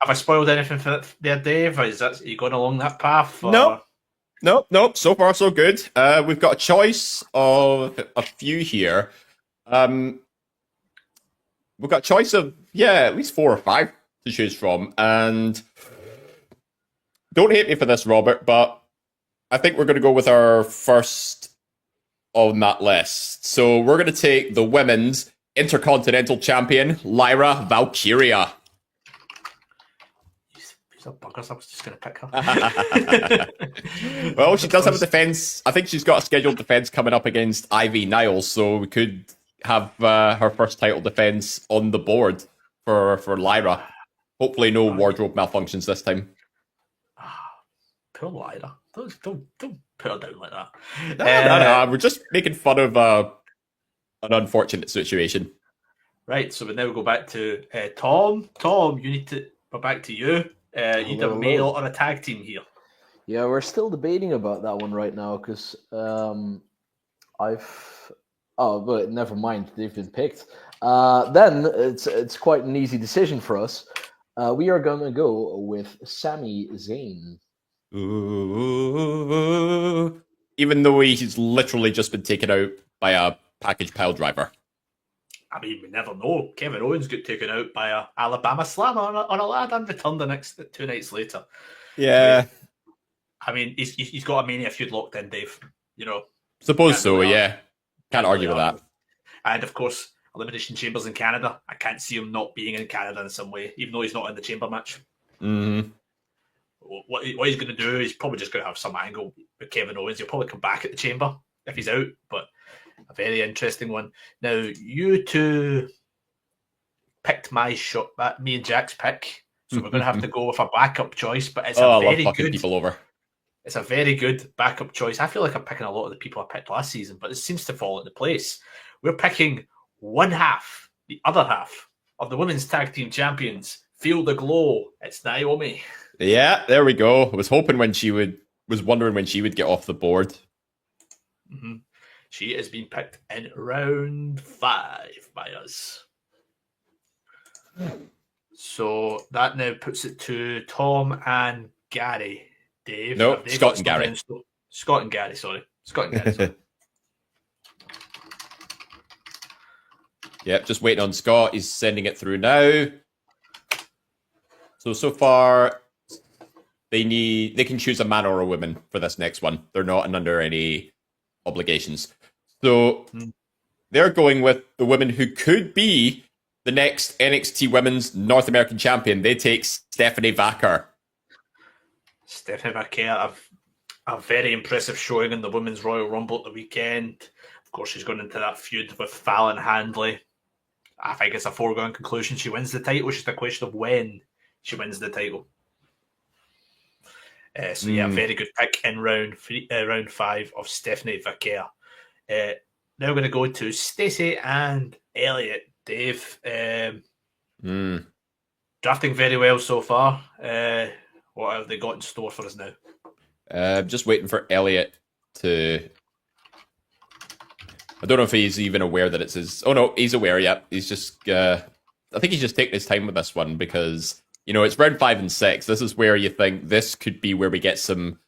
Speaker 2: I spoiled anything for there, Dave? Are you going along that path? Or?
Speaker 3: No. So far, so good. We've got a choice of a few here. We've got a choice of, at least 4 or 5 to choose from. And don't hate me for this, Robert, but I think we're going to go with our first on that list. So we're going to take the women's Intercontinental Champion, Lyra Valkyria.
Speaker 2: These are buggers. I was just going to pick her.
Speaker 3: Well, she does have a defense. I think she's got a scheduled defense coming up against Ivy Niles, so we could have her first title defense on the board for Lyra. Hopefully, no wardrobe malfunctions this time.
Speaker 2: Poor Lyra. Don't put her down like that.
Speaker 3: No. We're just making fun of an unfortunate situation.
Speaker 2: Right, so we now go back to Tom. Tom, you need to go back to you. You need a male or a tag team here.
Speaker 5: Yeah, we're still debating about that one right now because but never mind, they've been picked. Then it's quite an easy decision for us. We are gonna go with Sami Zayn.
Speaker 3: Ooh. Even though he's literally just been taken out by a package pile driver.
Speaker 2: I mean, we never know. Kevin Owens got taken out by a Alabama Slammer on a lad and returned the next 2 nights later.
Speaker 3: Yeah.
Speaker 2: I mean, he's got a Mania feud locked in, Dave. You know.
Speaker 3: Suppose so, yeah. Can't argue with that.
Speaker 2: And of course, Elimination Chambers in Canada. I can't see him not being in Canada in some way, even though he's not in the chamber match.
Speaker 3: Mm-hmm.
Speaker 2: What he's going to do is probably just going to have some angle with Kevin Owens. He'll probably come back at the chamber if he's out, but a very interesting one. Now, you two picked my shot, me and Jack's pick, so we're going to have to go with a backup choice, but it's
Speaker 3: I
Speaker 2: a very
Speaker 3: love fucking
Speaker 2: good
Speaker 3: people over.
Speaker 2: It's a very good backup choice. I feel like I'm picking a lot of the people I picked last season, but it seems to fall into place. We're picking one half, the other half of the women's tag team champions. Feel the glow. It's Naomi.
Speaker 3: Yeah, there we go. I was hoping was wondering when she would get off the board.
Speaker 2: Mm-hmm. She has been picked in round 5 by us. So that now puts it to Tom and Gary. Dave.
Speaker 3: No, Scott and Gary.
Speaker 2: Scott and Gary, sorry. Sorry.
Speaker 3: Yep, just waiting on Scott. He's sending it through now. So far, they can choose a man or a woman for this next one. They're not under any obligations. So they're going with the woman who could be the next NXT Women's North American Champion. They take Stephanie Vacker.
Speaker 2: Stephanie Vacker, a very impressive showing in the Women's Royal Rumble at the weekend. Of course, she's going into that feud with Fallon Handley. I think it's a foregone conclusion. She wins the title. It's just a question of when she wins the title. Very good pick in round 5 of Stephanie Vacker. Now we're going to go to Stacey and Elliot. Dave, drafting very well so far. What have they got in store for us now?
Speaker 3: Just waiting for Elliot to... I don't know if he's even aware that it's his... Oh, no, he's aware, yeah. He's just... I think he's just taking his time with this one because, it's round 5 and 6. This is where you think this could be where we get some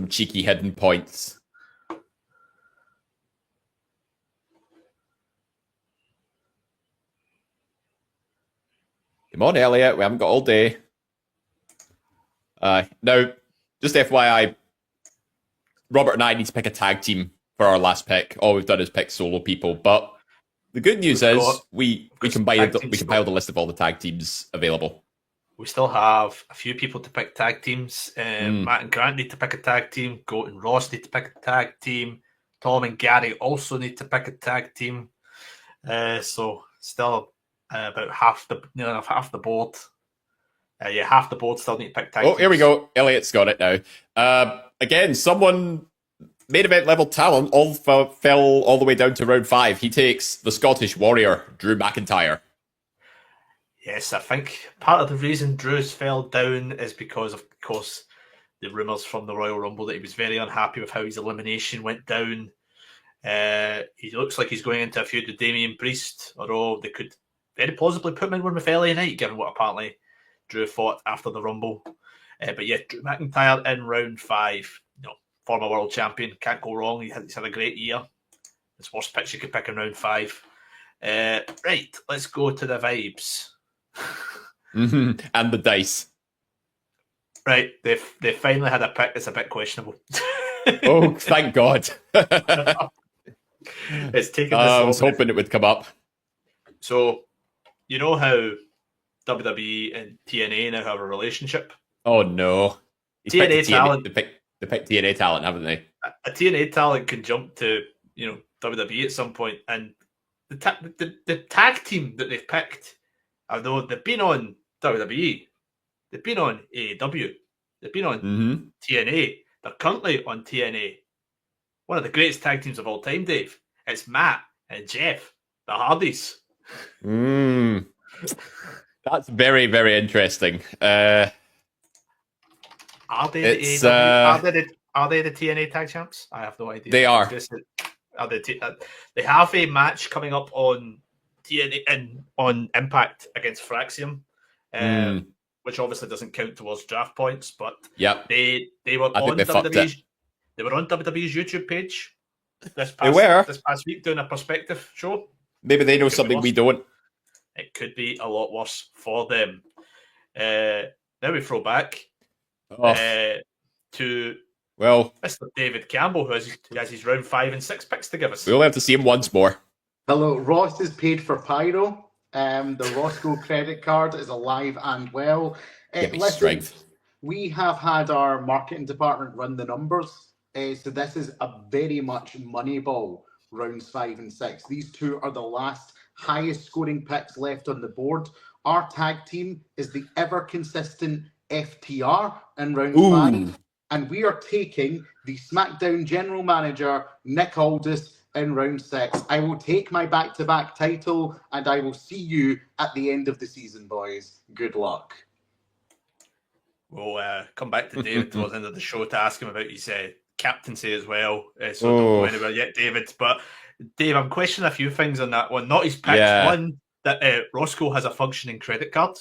Speaker 3: cheeky hidden points. Come on, Elliot. We haven't got all day. Now, just FYI, Robert and I need to pick a tag team for our last pick. All we've done is pick solo people. But the good news is we compiled the list of all the tag teams available.
Speaker 2: We still have a few people to pick tag teams. Matt and Grant need to pick a tag team. Goat and Ross need to pick a tag team. Tom and Gary also need to pick a tag team. So still about half the board. Half the board still need to pick tag teams.
Speaker 3: Oh, here we go. Elliot's got it now. Again, someone main event level talent all fell all the way down to round 5. He takes the Scottish Warrior, Drew McIntyre.
Speaker 2: Yes, I think part of the reason Drew's fell down is because, of course, the rumours from the Royal Rumble that he was very unhappy with how his elimination went down. He looks like he's going into a feud with Damian Priest, although they could very plausibly put him in one with LA Knight, given what apparently Drew fought after the Rumble. But yeah, Drew McIntyre in round 5. Former world champion, can't go wrong. He's had a great year. It's worst picks you could pick in round 5. Right, let's go to the vibes.
Speaker 3: And the dice.
Speaker 2: Right, they finally had a pick that's a bit questionable.
Speaker 3: Oh, thank God.
Speaker 2: It's taken this
Speaker 3: I
Speaker 2: long.
Speaker 3: was hoping it would come up.
Speaker 2: So, you know how WWE and TNA now have a relationship?
Speaker 3: Oh no. He's
Speaker 2: TNA
Speaker 3: picked
Speaker 2: talent.
Speaker 3: They picked TNA talent, haven't they?
Speaker 2: A TNA talent can jump to WWE at some point, and the tag team that they've picked, although they've been on WWE, they've been on AEW, they've been on
Speaker 3: Mm-hmm.
Speaker 2: TNA, they're currently on TNA. One of the greatest tag teams of all time, Dave. It's Matt and Jeff, the Hardys.
Speaker 3: That's very, very interesting.
Speaker 2: Are they the
Speaker 3: It's,
Speaker 2: AEW? Are they the TNA tag champs? I have no idea.
Speaker 3: They are.
Speaker 2: Are they have a match coming up on TNA and on Impact against Fraxium, which obviously doesn't count towards draft points. But
Speaker 3: Yep.
Speaker 2: they were
Speaker 3: I think
Speaker 2: on
Speaker 3: they fucked
Speaker 2: WWE's. They were on WWE's YouTube page this
Speaker 3: They were.
Speaker 2: past week doing a perspective show.
Speaker 3: Maybe they know
Speaker 2: Could be
Speaker 3: something
Speaker 2: worse.
Speaker 3: we don't.
Speaker 2: It could be a lot worse for them. Now we throw back
Speaker 3: Oh,
Speaker 2: to
Speaker 3: well,
Speaker 2: Mr. David Campbell, who has his round 5 and 6 picks to give us.
Speaker 3: we only have to see him once more.
Speaker 6: Hello, Ross is paid for Pyro. The Roscoe credit card is alive and well.
Speaker 3: Give me
Speaker 6: Listen,
Speaker 3: strength.
Speaker 6: we have had our marketing department run the numbers. So this is a very much Moneyball rounds 5 and 6. These two are the last highest scoring picks left on the board. Our tag team is the ever consistent FTR in round 5. And we are taking the SmackDown general manager, Nick Aldis, in round 6. I will take my back-to-back title, and I will see you at the end of the season, boys. Good luck.
Speaker 2: We'll come back to David towards the end of the show to ask him about his captaincy as well. So
Speaker 3: Oh.
Speaker 2: don't go anywhere yet, David. But Dave, I'm questioning a few things on that one. Not his picks.
Speaker 3: Yeah.
Speaker 2: One, that Roscoe has a functioning credit card.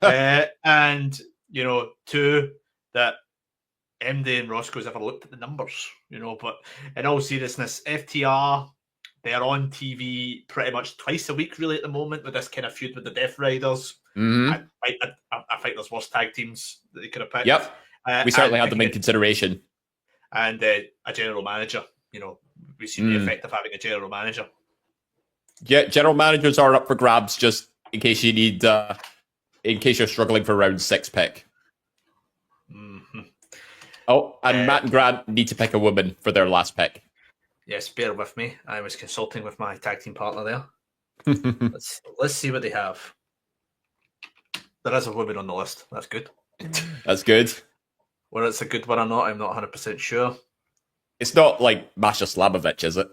Speaker 2: And, two, that MD and Roscoe's ever looked at the numbers, but in all seriousness, FTR, they're on TV pretty much twice a week, really, at the moment, with this kind of feud with the Death Riders.
Speaker 3: Mhm.
Speaker 2: I think there's worse tag teams that they could have picked.
Speaker 3: Yep. We certainly had them in
Speaker 2: again,
Speaker 3: consideration.
Speaker 2: and a general manager. We've seen the
Speaker 3: Mm.
Speaker 2: effect of having a general manager.
Speaker 3: Yeah, general managers are up for grabs just in case you need, in case you're struggling for round 6 pick.
Speaker 2: hmm
Speaker 3: Oh, and Matt and Grant need to pick a woman for their last pick.
Speaker 2: Yes, bear with me. I was consulting with my tag team partner there. Let's see what they have. There is a woman on the list. That's good.
Speaker 3: That's good.
Speaker 2: Whether it's a good one or not, I'm not 100% sure.
Speaker 3: It's not like Masha Slamovich, is it?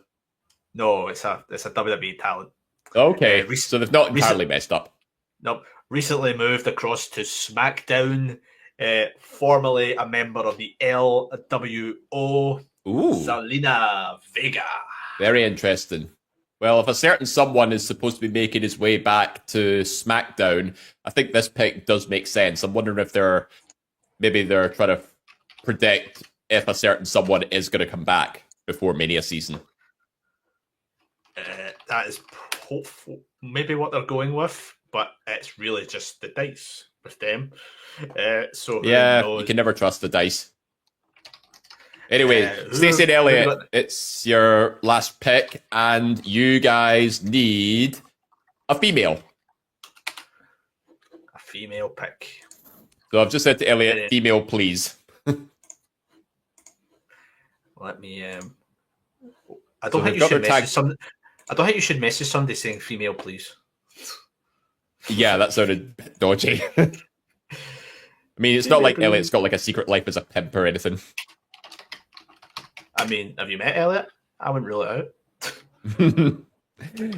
Speaker 2: No, it's a WWE talent.
Speaker 3: Okay,
Speaker 2: rec-
Speaker 3: so they've not entirely
Speaker 2: recent-
Speaker 3: messed up.
Speaker 2: Nope. Recently moved across to SmackDown. Formerly a member of the LWO,
Speaker 3: Ooh,
Speaker 2: Zelina Vega.
Speaker 3: very interesting. Well, if a certain someone is supposed to be making his way back to SmackDown, I think this pick does make sense. I'm wondering if they're trying to predict if a certain someone is going to come back before Mania season.
Speaker 2: That is maybe what they're going with, but it's really just the dice with them. So who
Speaker 3: Yeah,
Speaker 2: knows?
Speaker 3: you can never trust the dice. Anyway,
Speaker 2: who-
Speaker 3: Stacey and
Speaker 2: who
Speaker 3: Elliott,
Speaker 2: got-
Speaker 3: it's your last pick, and you guys need a female.
Speaker 2: A female pick.
Speaker 3: So I've just said to Elliot,
Speaker 2: Yeah.
Speaker 3: female, please.
Speaker 2: Let me. I
Speaker 3: So
Speaker 2: don't think
Speaker 3: we've
Speaker 2: you
Speaker 3: got
Speaker 2: should
Speaker 3: their tag-
Speaker 2: message some. I don't think you should message somebody saying female, please.
Speaker 3: Yeah, that sounded a bit dodgy. I mean, it's not like Elliot's got like a secret life as a pimp or anything.
Speaker 2: I mean, have you met Elliot? I wouldn't rule it out.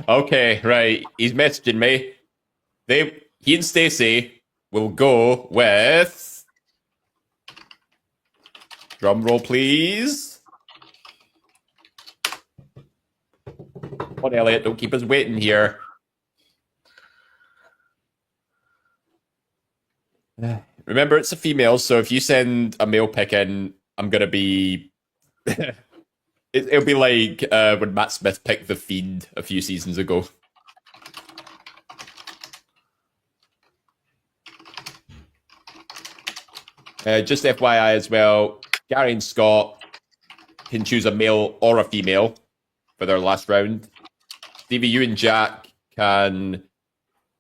Speaker 3: Okay, right. He's messaging me. He and Stacey will go with. Drum roll, please. Come on, Elliot, don't keep us waiting here. Remember, it's a female, so if you send a male pick in, I'm gonna be. It'll be like when Matt Smith picked The Fiend a few seasons ago. Just FYI as well, Gary and Scott can choose a male or a female for their last round. Stevie, you and Jack can...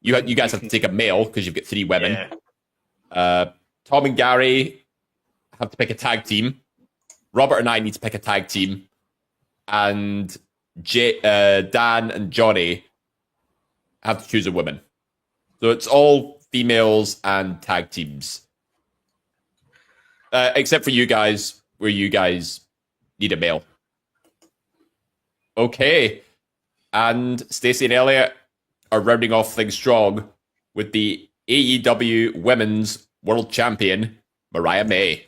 Speaker 3: You guys have to take a male because you've got 3 women.
Speaker 2: Yeah.
Speaker 3: Tom and Gary have to pick a tag team. Robert and I need to pick a tag team. And Dan and Johnny have to choose a woman. So it's all females and tag teams. Except for you guys, where you guys need a male. Okay. And Stacey and Elliot are rounding off things strong with the AEW Women's World Champion, Mariah May.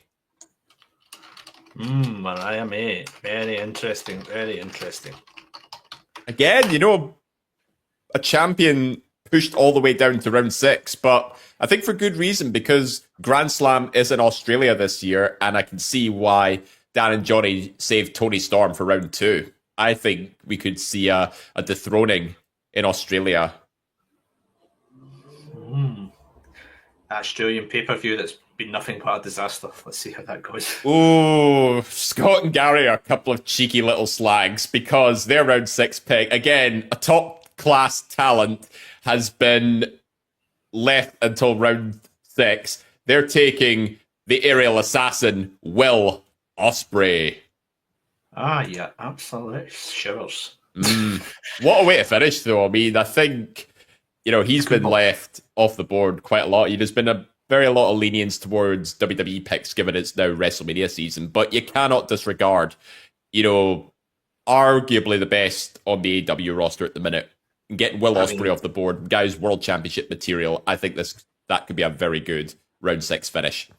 Speaker 2: Mariah May. Very interesting. Very interesting.
Speaker 3: Again, you know, a champion pushed all the way down to round 6, but I think for good reason, because Grand Slam is in Australia this year, and I can see why Dan and Johnny saved Tony Storm for round 2. I think we could see a dethroning in Australia.
Speaker 2: Australian pay-per-view that's been nothing but a disaster. Let's see how that goes.
Speaker 3: Ooh, Scott and Gary are a couple of cheeky little slags because their round 6 pick, again, a top-class talent, has been left until round 6. They're taking the aerial assassin, Will Ospreay.
Speaker 2: Yeah, absolutely. Shivers.
Speaker 3: What a way to finish, though. I mean, I think, you know, he's been left off the board quite a lot. There's been a lot of lenience towards WWE picks given it's now WrestleMania season, but you cannot disregard, you know, arguably the best on the AEW roster at the minute. Getting Will Ospreay off the board, guys, World Championship material. I think that could be a very good round 6 finish.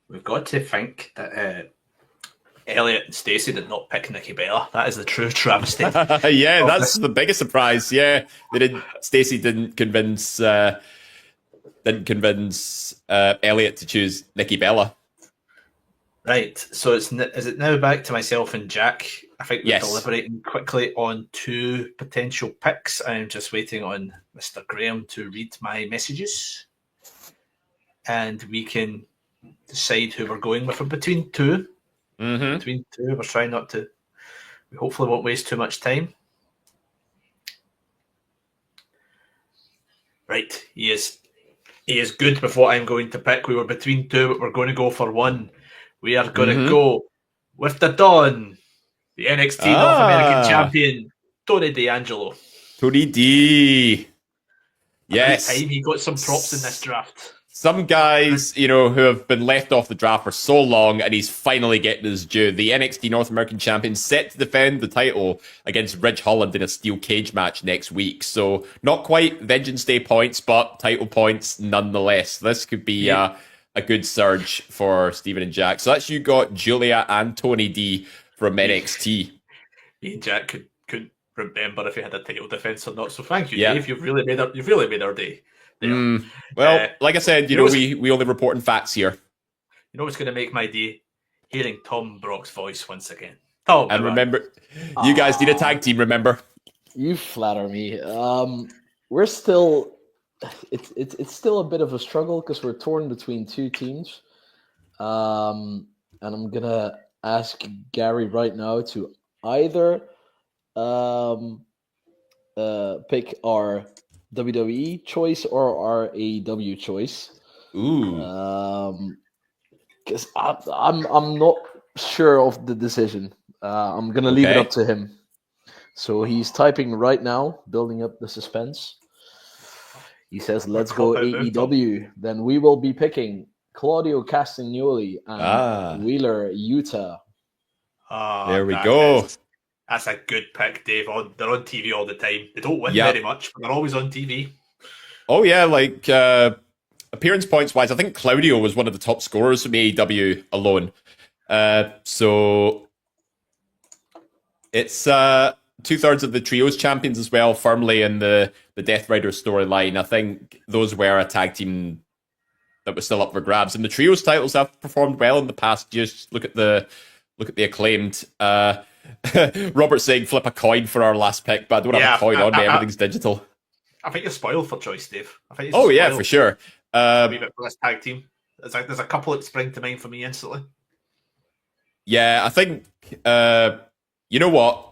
Speaker 2: We've got to think that Elliot and Stacey did not pick Nikki Bella. That is the true travesty.
Speaker 3: Yeah, that's the biggest surprise. Yeah, Stacey didn't convince Elliot to choose Nikki Bella.
Speaker 2: Right, so is it now back to myself and Jack? I think we're
Speaker 3: Yes.
Speaker 2: deliberating quickly on 2 potential picks. I'm just waiting on Mr. Graham to read my messages, and we can decide who we're going with between 2.
Speaker 3: Mm-hmm.
Speaker 2: Between 2, we're trying not to. We hopefully won't waste too much time. Right, he is good with what I'm going to pick. We were between 2, but we're going to go for 1. We are going to go with the Don, the NXT North American champion, Tony D'Angelo.
Speaker 3: Tony D. Yes.
Speaker 2: Every time he got some props in this draft.
Speaker 3: Some guys, you know, who have been left off the draft for so long, and he's finally getting his due. The NXT North American champion set to defend the title against Ridge Holland in a steel cage match next week. So not quite Vengeance Day points, but title points nonetheless. This could be a good surge for Steven and Jack. So that's you got Julia and Tony D from NXT.
Speaker 2: Me and Jack couldn't remember if he had a title defense or not. So thank you,
Speaker 3: Yeah.
Speaker 2: Dave. You've really made our day.
Speaker 3: Well, like I said, you know, we only report on facts here.
Speaker 2: You know what's going to make my day? Hearing Tom Brock's voice once again. Tom,
Speaker 3: And remember, you guys need a tag team, remember?
Speaker 5: You flatter me. We're still, it's still a bit of a struggle because we're torn between 2 teams. And I'm gonna ask Gary right now to either pick our WWE choice or our AEW choice.
Speaker 3: Ooh.
Speaker 5: Because I'm not sure of the decision. I'm gonna leave it up to him. So he's typing right now, building up the suspense. He says, "Let's go AEW." Then we will be picking Claudio Castagnoli and Wheeler Yuta.
Speaker 3: There we go.
Speaker 2: That's a good pick, Dave. They're on TV all the time. They don't win
Speaker 3: Yep.
Speaker 2: very much, but they're always on TV.
Speaker 3: Oh, yeah, like appearance points wise, I think Claudio was one of the top scorers from AEW alone. So it's 2/3 of the trios champions as well, firmly in the Death Rider storyline. I think those were a tag team that was still up for grabs. And the trios titles have performed well in the past. Just look at the Acclaimed. Robert saying flip a coin for our last pick, but I don't have a coin on me. Everything's digital.
Speaker 2: I think you're spoiled for choice, Dave.
Speaker 3: Oh, yeah, for sure.
Speaker 2: For this tag team. There's a couple that spring to mind for me instantly.
Speaker 3: Yeah, I think you know what?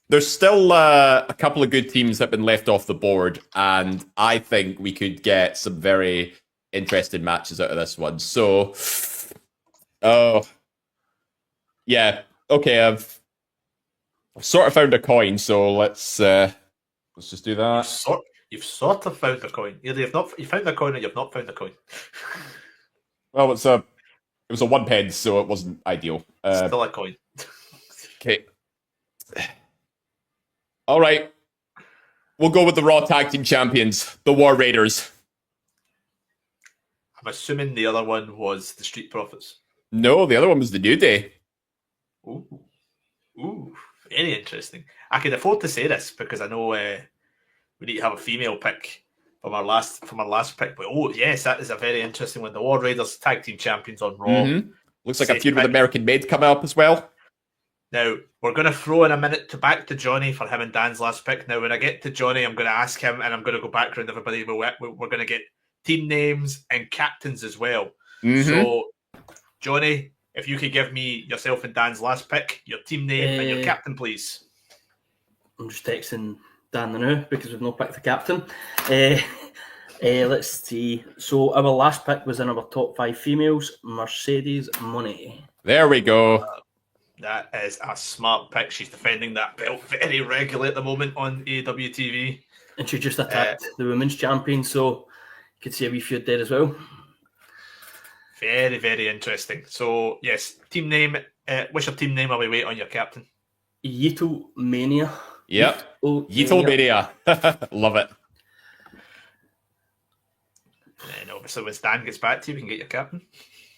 Speaker 3: There's still a couple of good teams that have been left off the board, and I think we could get some very interesting matches out of this one. So, yeah, okay, I've sort of found a coin, so let's just do that.
Speaker 2: You've sort of found a coin. Either you found a coin or you've not found a coin.
Speaker 3: Well, it was a 1 pence, so it wasn't ideal.
Speaker 2: Still a coin.
Speaker 3: Okay. All right. We'll go with the Raw Tag Team Champions, the War Raiders.
Speaker 2: I'm assuming the other one was the Street Profits.
Speaker 3: No, the other one was the New Day.
Speaker 2: Ooh, very interesting. I can afford to say this because I know we need to have a female pick from our last pick. But yes, that is a very interesting one. The War Raiders Tag Team Champions on Raw.
Speaker 3: Mm-hmm. Looks like a feud with American Made coming up as well.
Speaker 2: Now, we're going to throw in a minute back to Johnny for him and Dan's last pick. Now, when I get to Johnny, I'm going to ask him, and I'm going to go back around everybody. We're going to get team names and captains as well.
Speaker 3: Mm-hmm.
Speaker 2: So, Johnny, if you could give me yourself and Dan's last pick, your team name and your captain, please.
Speaker 4: I'm just texting Dan now because we've not picked the captain. Let's see. So, our last pick was in our top 5 females, Mercedes Moné.
Speaker 3: There we go.
Speaker 2: That is a smart pick. She's defending that belt very regularly at the moment on AEW TV.
Speaker 4: And she just attacked the women's champion, so you could see a wee feud there as well.
Speaker 2: Very, very interesting. So, yes, team name. What's your team name while we wait on your captain?
Speaker 4: Yito Mania.
Speaker 3: Yep. Yito Mania. Love it.
Speaker 2: And obviously, when Stan gets back to you, we can get your captain.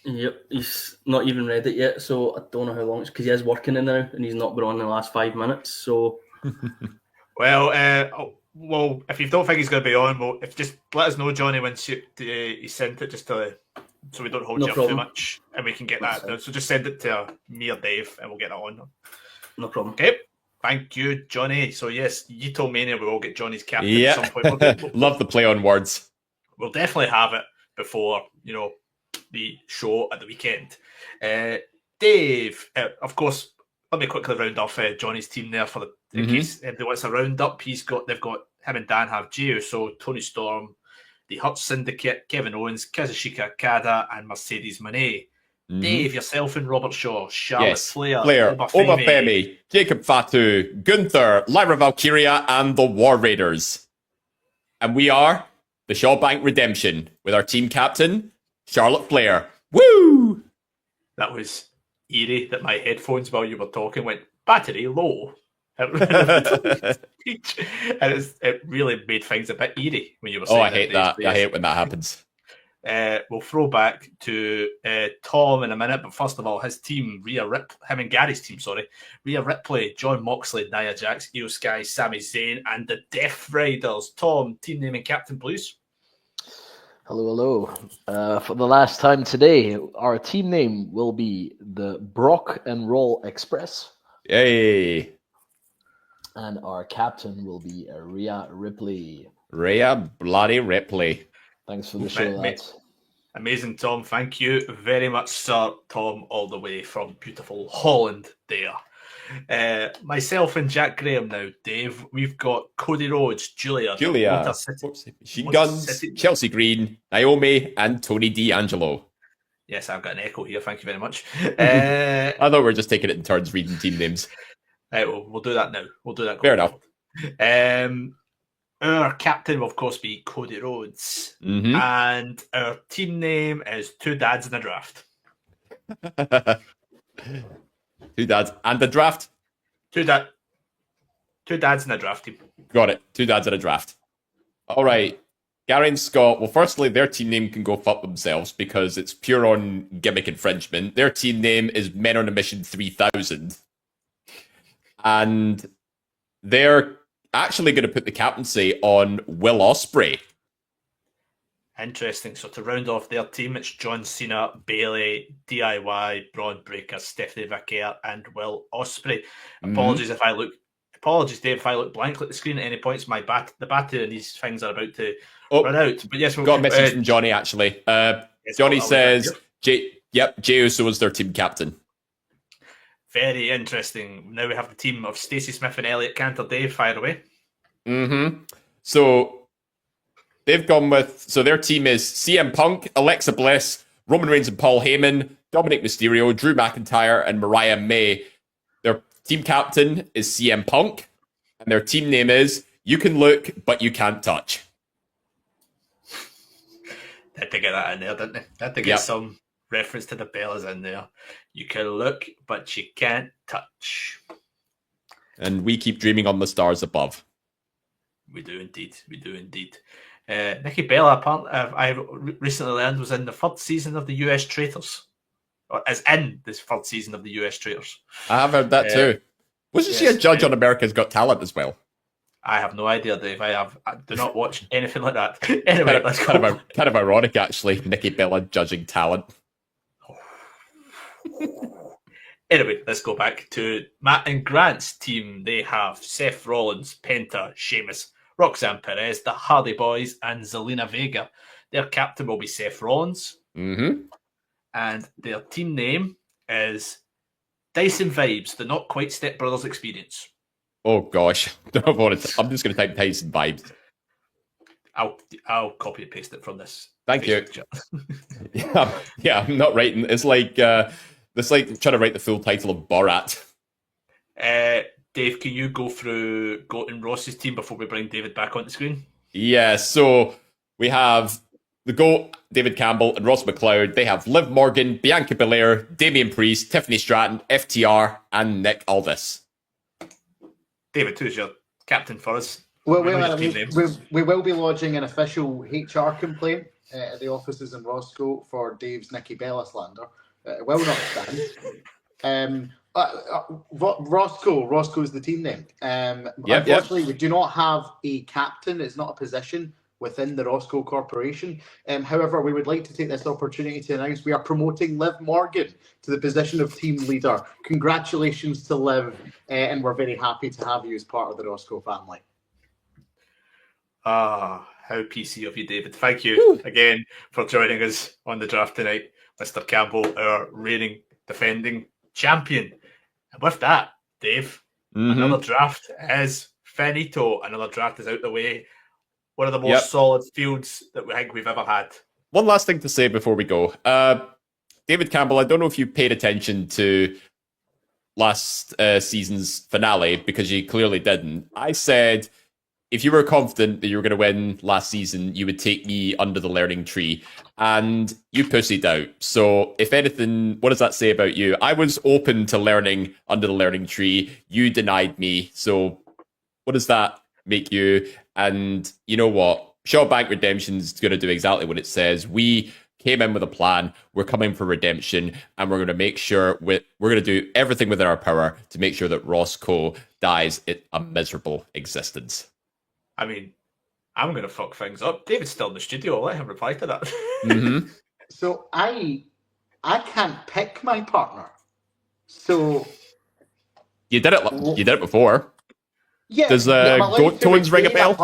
Speaker 4: Yep, he's not even read it yet, so I don't know how long it's because he is working in now and he's not been on in the last 5 minutes. So,
Speaker 2: well, if you don't think he's going to be on, just let us know, Johnny, when he sent it, just to so we don't hold you up too much, and we can get that. So just send it to me or Dave, and we'll get that on.
Speaker 4: No problem.
Speaker 2: Okay, thank you, Johnny. So yes, Yito Mania, we will get Johnny's captain at some point.
Speaker 3: Love the play on words.
Speaker 2: We'll definitely have it before the show at the weekend. Dave, of course, let me quickly round off Johnny's team there for in case they wants a round up. They've got him and Dan have Gio, so Tony Storm, the Hurt Syndicate, Kevin Owens, Kazuchika Okada, and Mercedes Moné. Dave, yourself and Robert Shaw, Charlotte Flair,
Speaker 3: Obafemi, Jacob Fatu, Gunther, Lyra Valkyria, and the War Raiders. And we are the Shawbank Redemption with our team captain, Charlotte Flair. Woo!
Speaker 2: That was eerie that my headphones while you were talking went battery low. And it really made things a bit eerie when you were saying
Speaker 3: I hate that. I hate when that happens.
Speaker 2: We'll throw back to Tom in a minute, but first of all, his team, him and Gary's team, Rhea Ripley, John Moxley, Nia Jax, Io Sky, Sami Zayn, and the Death Riders. Tom, team name and captain, please.
Speaker 5: Hello. For the last time today, our team name will be the Brock and Roll Express.
Speaker 3: Yay!
Speaker 5: And our captain will be Rhea Ripley.
Speaker 3: Rhea bloody Ripley.
Speaker 5: Thanks for the show, lads.
Speaker 2: Amazing, Tom. Thank you very much, sir. Tom, all the way from beautiful Holland there. Myself and Jack Graham now, Dave. We've got Cody Rhodes, Julia,
Speaker 3: Machine Guns, Chelsea Green, Naomi, and Tony D'Angelo.
Speaker 2: Yes, I've got an echo here. Thank you very much.
Speaker 3: I thought we were just taking it in turns reading team names.
Speaker 2: We'll do that now. We'll do that.
Speaker 3: Fair enough.
Speaker 2: Our captain will, of course, be Cody Rhodes. And our team name is Two Dads in a Draft.
Speaker 3: Two dads and a draft?
Speaker 2: Two dads in a draft team.
Speaker 3: Got it. Two dads in a draft. All right. Gary and Scott, well, firstly, their team name can go fuck themselves because it's pure on gimmick infringement. Their team name is Men on a Mission 3000. And they're actually going to put the captaincy on Will Ospreay.
Speaker 2: Interesting. So to round off their team, it's John Cena, Bayley, DIY, Braun Breaker, Stephanie Vaquer, and Will Ospreay. Apologies if I look apologies, Dave, if I look blankly at the screen at any points. The battery and these things are about to
Speaker 3: Oh,
Speaker 2: run out. But yes,
Speaker 3: got a message from Johnny, actually. Johnny says, Jey Uso is their team captain.
Speaker 2: Very interesting. Now we have the team of Stacey Smith and Elliot Cantor. Dave, fire away.
Speaker 3: So they've gone with, so their team is CM Punk, Alexa Bliss, Roman Reigns and Paul Heyman, Dominic Mysterio, Drew McIntyre, and Mariah May. Their team captain is CM Punk, and their team name is You Can Look, But You Can't Touch.
Speaker 2: They had to get that in there, didn't they? They had to get some reference to the Bellas in there. You can look, but you can't touch.
Speaker 3: And we keep dreaming on the stars above.
Speaker 2: We do indeed. We do indeed. Nikki Bella, apparently, I recently learned, was in the third season of the US Traitors. Or is in this third season of the US Traitors.
Speaker 3: I have heard that too. Wasn't she a judge on America's Got Talent as well?
Speaker 2: I have no idea, Dave. I do not watch anything like that. Anyway, let's go.
Speaker 3: Kind of ironic, actually. Nikki Bella judging talent.
Speaker 2: Anyway, let's go back to Matt and Grant's team. They have Seth Rollins, Penta, Sheamus, Roxanne Perez, the Hardy Boys, and Zelina Vega. Their captain will be Seth Rollins. And their team name is Dyson Vibes, the Not Quite Step Brothers Experience.
Speaker 3: Oh gosh, I'm just going to type Tyson Vibes.
Speaker 2: I'll copy and paste it from this.
Speaker 3: Thank you. yeah, I'm not writing. It's like trying to write the full title of Borat.
Speaker 2: Dave, can you go through Goat and Ross's team before we bring David back on the screen?
Speaker 3: Yeah, so we have the Goat, David Campbell, and Ross McLeod. They have Liv Morgan, Bianca Belair, Damian Priest, Tiffany Stratton, FTR, and Nick Aldis.
Speaker 2: David, who's your captain for us?
Speaker 6: Well, we will be lodging an official HR complaint at the offices in Roscoe for Dave's Nikki Bella slander. It will not stand. Roscoe is the team name. Unfortunately, we do not have a captain. It's not a position within the Roscoe Corporation. However, we would like to take this opportunity to announce we are promoting Liv Morgan to the position of team leader. Congratulations to Liv, and we're very happy to have you as part of the Roscoe family.
Speaker 2: How PC of you, David. Thank you again for joining us on the draft tonight, Mr. Campbell, our reigning defending champion. And with that, Dave, another draft is finito. Another draft is out the way. One of the most solid fields that we think we've ever had.
Speaker 3: One last thing to say before we go. David Campbell, I don't know if you paid attention to last season's finale, because you clearly didn't. I said, if you were confident that you were going to win last season, you would take me under the learning tree. And you pussied out. So, if anything, what does that say about you? I was open to learning under the learning tree. You denied me. So, what does that make you? And you know what? Shawbank Redemption is going to do exactly what it says. We came in with a plan. We're coming for redemption. And we're going to make sure we're going to do everything within our power to make sure that Roscoe dies a miserable existence.
Speaker 2: I mean, I'm going to fuck things up. David's still in the studio. I'll let him reply to that.
Speaker 6: So I can't pick my partner. So
Speaker 3: you did it before.
Speaker 6: Yeah.
Speaker 3: Does Goat Tones ring a bell?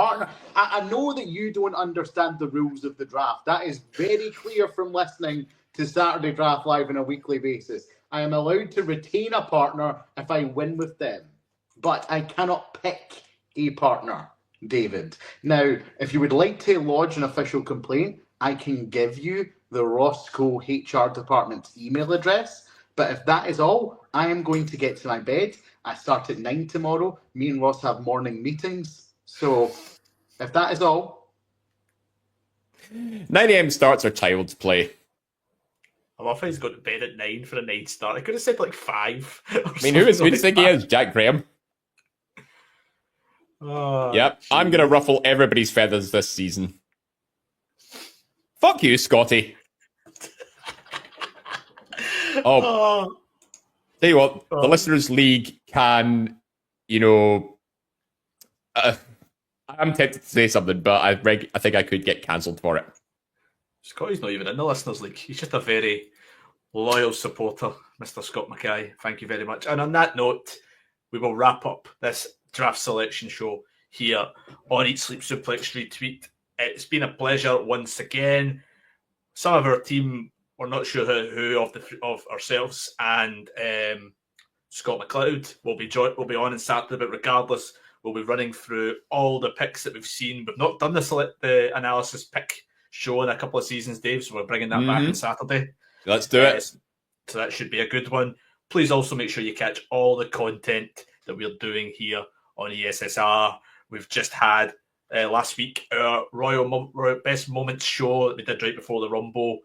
Speaker 6: I know that you don't understand the rules of the draft. That is very clear from listening to Saturday Draft Live on a weekly basis. I am allowed to retain a partner if I win with them, but I cannot pick a partner, David. Now, if you would like to lodge an official complaint, I can give you the Roscoe HR department's email address. But if that is all, I am going to get to my bed. I start at 9 tomorrow. Me and Ross have morning meetings. So if that is all.
Speaker 3: 9 a.m. starts are child's play.
Speaker 2: I love how he's going to bed at 9 for a 9 start. I could have said like 5.
Speaker 3: I mean, who do you think he is? Jack Graham? Yep, geez. I'm going to ruffle everybody's feathers this season. Fuck you, Scotty. Tell you what, the Listeners League can, I'm tempted to say something, but I think I could get cancelled for it.
Speaker 2: Scotty's not even in the Listeners League. He's just a very loyal supporter, Mr. Scott Mackay. Thank you very much. And on that note, we will wrap up this draft selection show here on Eat Sleep Suplex Retweet. It's been a pleasure once again. Some of our team, we're not sure who of ourselves and Scott McLeod will be on Saturday, but regardless, we'll be running through all the picks that we've seen. We've not done the analysis pick show in a couple of seasons, Dave, so we're bringing that back on Saturday.
Speaker 3: Let's do it.
Speaker 2: So that should be a good one. Please also make sure you catch all the content that we're doing here on ESSR. We've just had last week our Royal Best Moments show that we did right before the Rumble.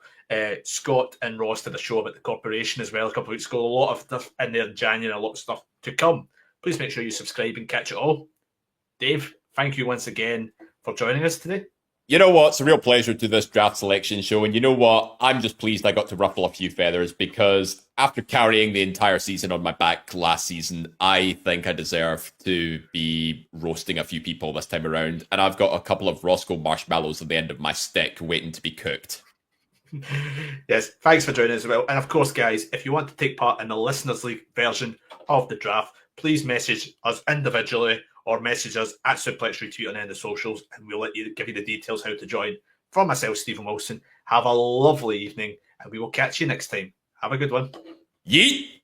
Speaker 2: Scott and Ross did a show about the corporation as well a couple of weeks ago. A lot of stuff in there in January, a lot of stuff to come. Please make sure you subscribe and catch it all. Dave, thank you once again for joining us today.
Speaker 3: You know what? It's a real pleasure to do this draft selection show. And you know what? I'm just pleased I got to ruffle a few feathers because after carrying the entire season on my back last season, I think I deserve to be roasting a few people this time around. And I've got a couple of Roscoe marshmallows at the end of my stick waiting to be cooked.
Speaker 2: Yes, thanks for joining us as well. And of course, guys, if you want to take part in the Listeners League version of the draft, please message us individually or message us at Suplex Retweet on any of the socials, and we'll give you the details how to join. From myself, Stephen Wilson, have a lovely evening, and we will catch you next time. Have a good one.
Speaker 3: Yeet!